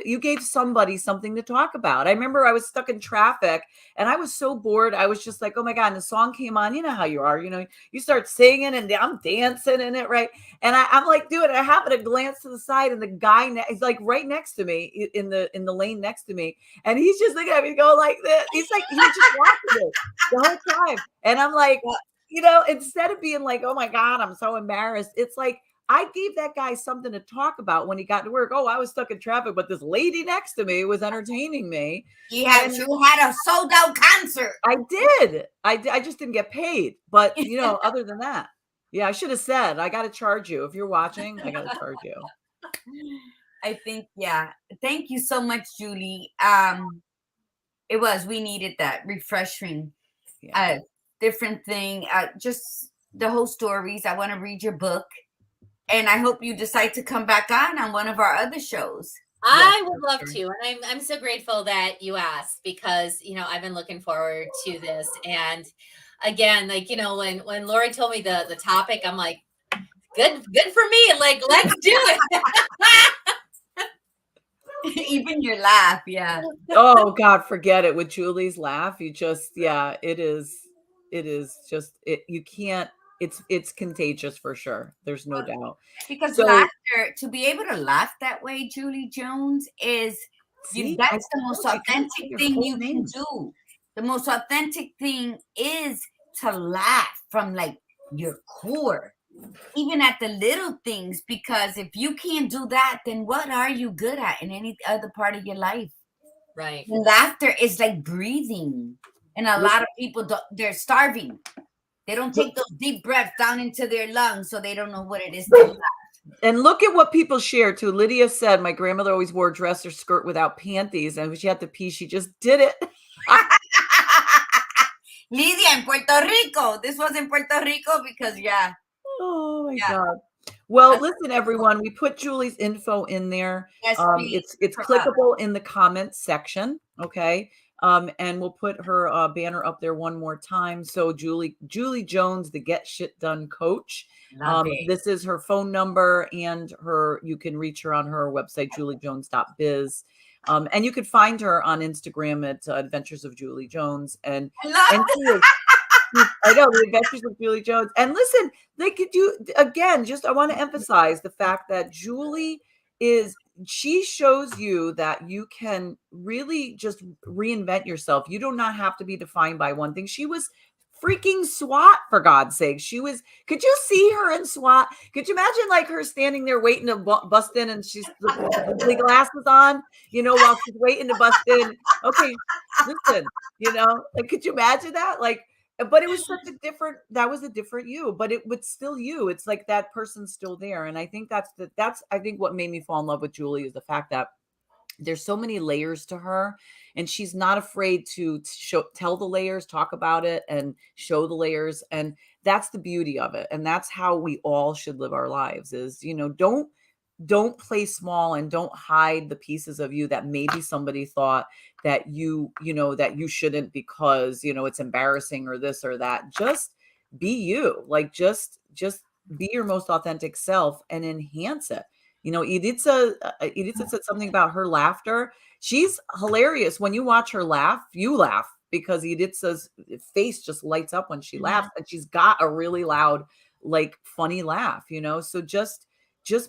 you gave somebody something to talk about. I remember I was stuck in traffic and I was so bored. I was just like, oh my God. And the song came on. You know how you are, you start singing and I'm dancing in it. Right. And I'm like, dude, I happen to glance to the side and the guy is like right next to me in the lane next to me. And he's just looking at me go like this. He's just watching it the whole time. And I'm like, instead of being like, oh my God, I'm so embarrassed. It's like, I gave that guy something to talk about when he got to work. Oh, I was stuck in traffic, but this lady next to me was entertaining me. You had a sold out concert. I did. I just didn't get paid. But, other than that, yeah, I should have said, I got to charge you. If you're watching, I got to charge you. I think, yeah. Thank you so much, Julie. We needed that refreshing, different thing. Just the whole stories. I want to read your book. And I hope you decide to come back on one of our other shows. I would love to. And I'm so grateful that you asked because, I've been looking forward to this. And again, when Lori told me the topic, I'm like, good for me. Like, let's do it. Even your laugh. Yeah. Oh God, forget it. With Julie's laugh, you just, it is just, you can't, it's contagious for sure. There's no doubt. Because laughter, to be able to laugh that way, Julie Jones, that's the most authentic thing you can do. The most authentic thing is to laugh from like your core, even at the little things, because if you can't do that, then what are you good at in any other part of your life? Right. And laughter is like breathing. And a lot of people, they're starving. They don't take those deep breaths down into their lungs, so they don't know what it is to laugh. And look at what people share too. Lydia said, my grandmother always wore a dress or skirt without panties, and when she had to pee, she just did it. Lydia, in Puerto Rico. This was in Puerto Rico because, Oh my God. Well, listen, everyone, we put Julie's info in there. Yes, it's clickable in the comments section. Okay. And we'll put her banner up there one more time. So Julie Jones, the Get Shit Done coach. This is her phone number and you can reach her on her website, juliejones.biz. And you could find her on Instagram at Adventures of Julie Jones. And I know, the Adventures of Julie Jones. And listen, they could do again, I want to emphasize the fact that Julie she shows you that you can really just reinvent yourself. You do not have to be defined by one thing. She was freaking SWAT, for God's sake. Could you see her in SWAT? Could you imagine like her standing there waiting to bust in and she's the glasses on, while she's waiting to bust in. Okay, listen, like, could you imagine that? Like, but it was that was a different you, but it was still you. It's like that person's still there. And I think that's I think what made me fall in love with Julie is the fact that there's so many layers to her, and she's not afraid to tell the layers, talk about it, and show the layers. And that's the beauty of it. And that's how we all should live our lives is, don't play small and don't hide the pieces of you that maybe somebody thought that that you shouldn't because, it's embarrassing or this or that. Just be you, like, just be your most authentic self and enhance it. Edith said something about her laughter. She's hilarious. When you watch her laugh, you laugh because Edith's face just lights up when she laughs, and she's got a really loud, like, funny laugh, so just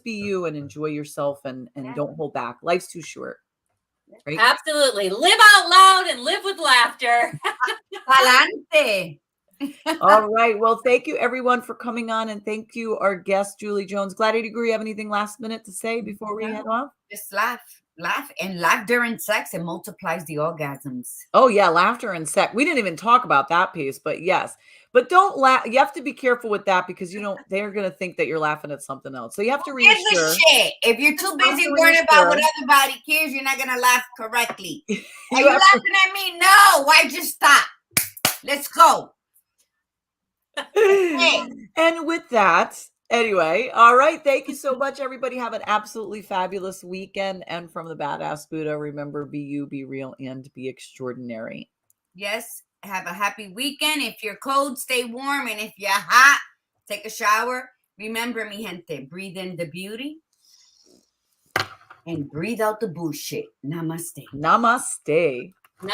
be you and enjoy yourself and don't hold back. Life's too short. Right? Absolutely. Live out loud and live with laughter. Palante. All right. Well, thank you everyone for coming on, and thank you our guest Julie Jones. Glad I agree. Have anything last minute to say before we head off? Just laugh, and laugh during sex. It multiplies the orgasms. Oh yeah, laughter and sex. We didn't even talk about that piece, but yes. But don't laugh. You have to be careful with that because they're gonna think that you're laughing at something else. So you have to reassure. Shit. If you're too busy worrying about what everybody cares, you're not gonna laugh correctly. Are you laughing at me? No. Why just stop? Let's go. And with that, anyway, all right. Thank you so much, everybody. Have an absolutely fabulous weekend. And from the Badass Buddha, remember, be you, be real, and be extraordinary. Yes. Have a happy weekend. If you're cold, stay warm. And if you're hot, Take a shower. Remember, mi gente, breathe in the beauty and breathe out the bullshit. Namaste. Namaste.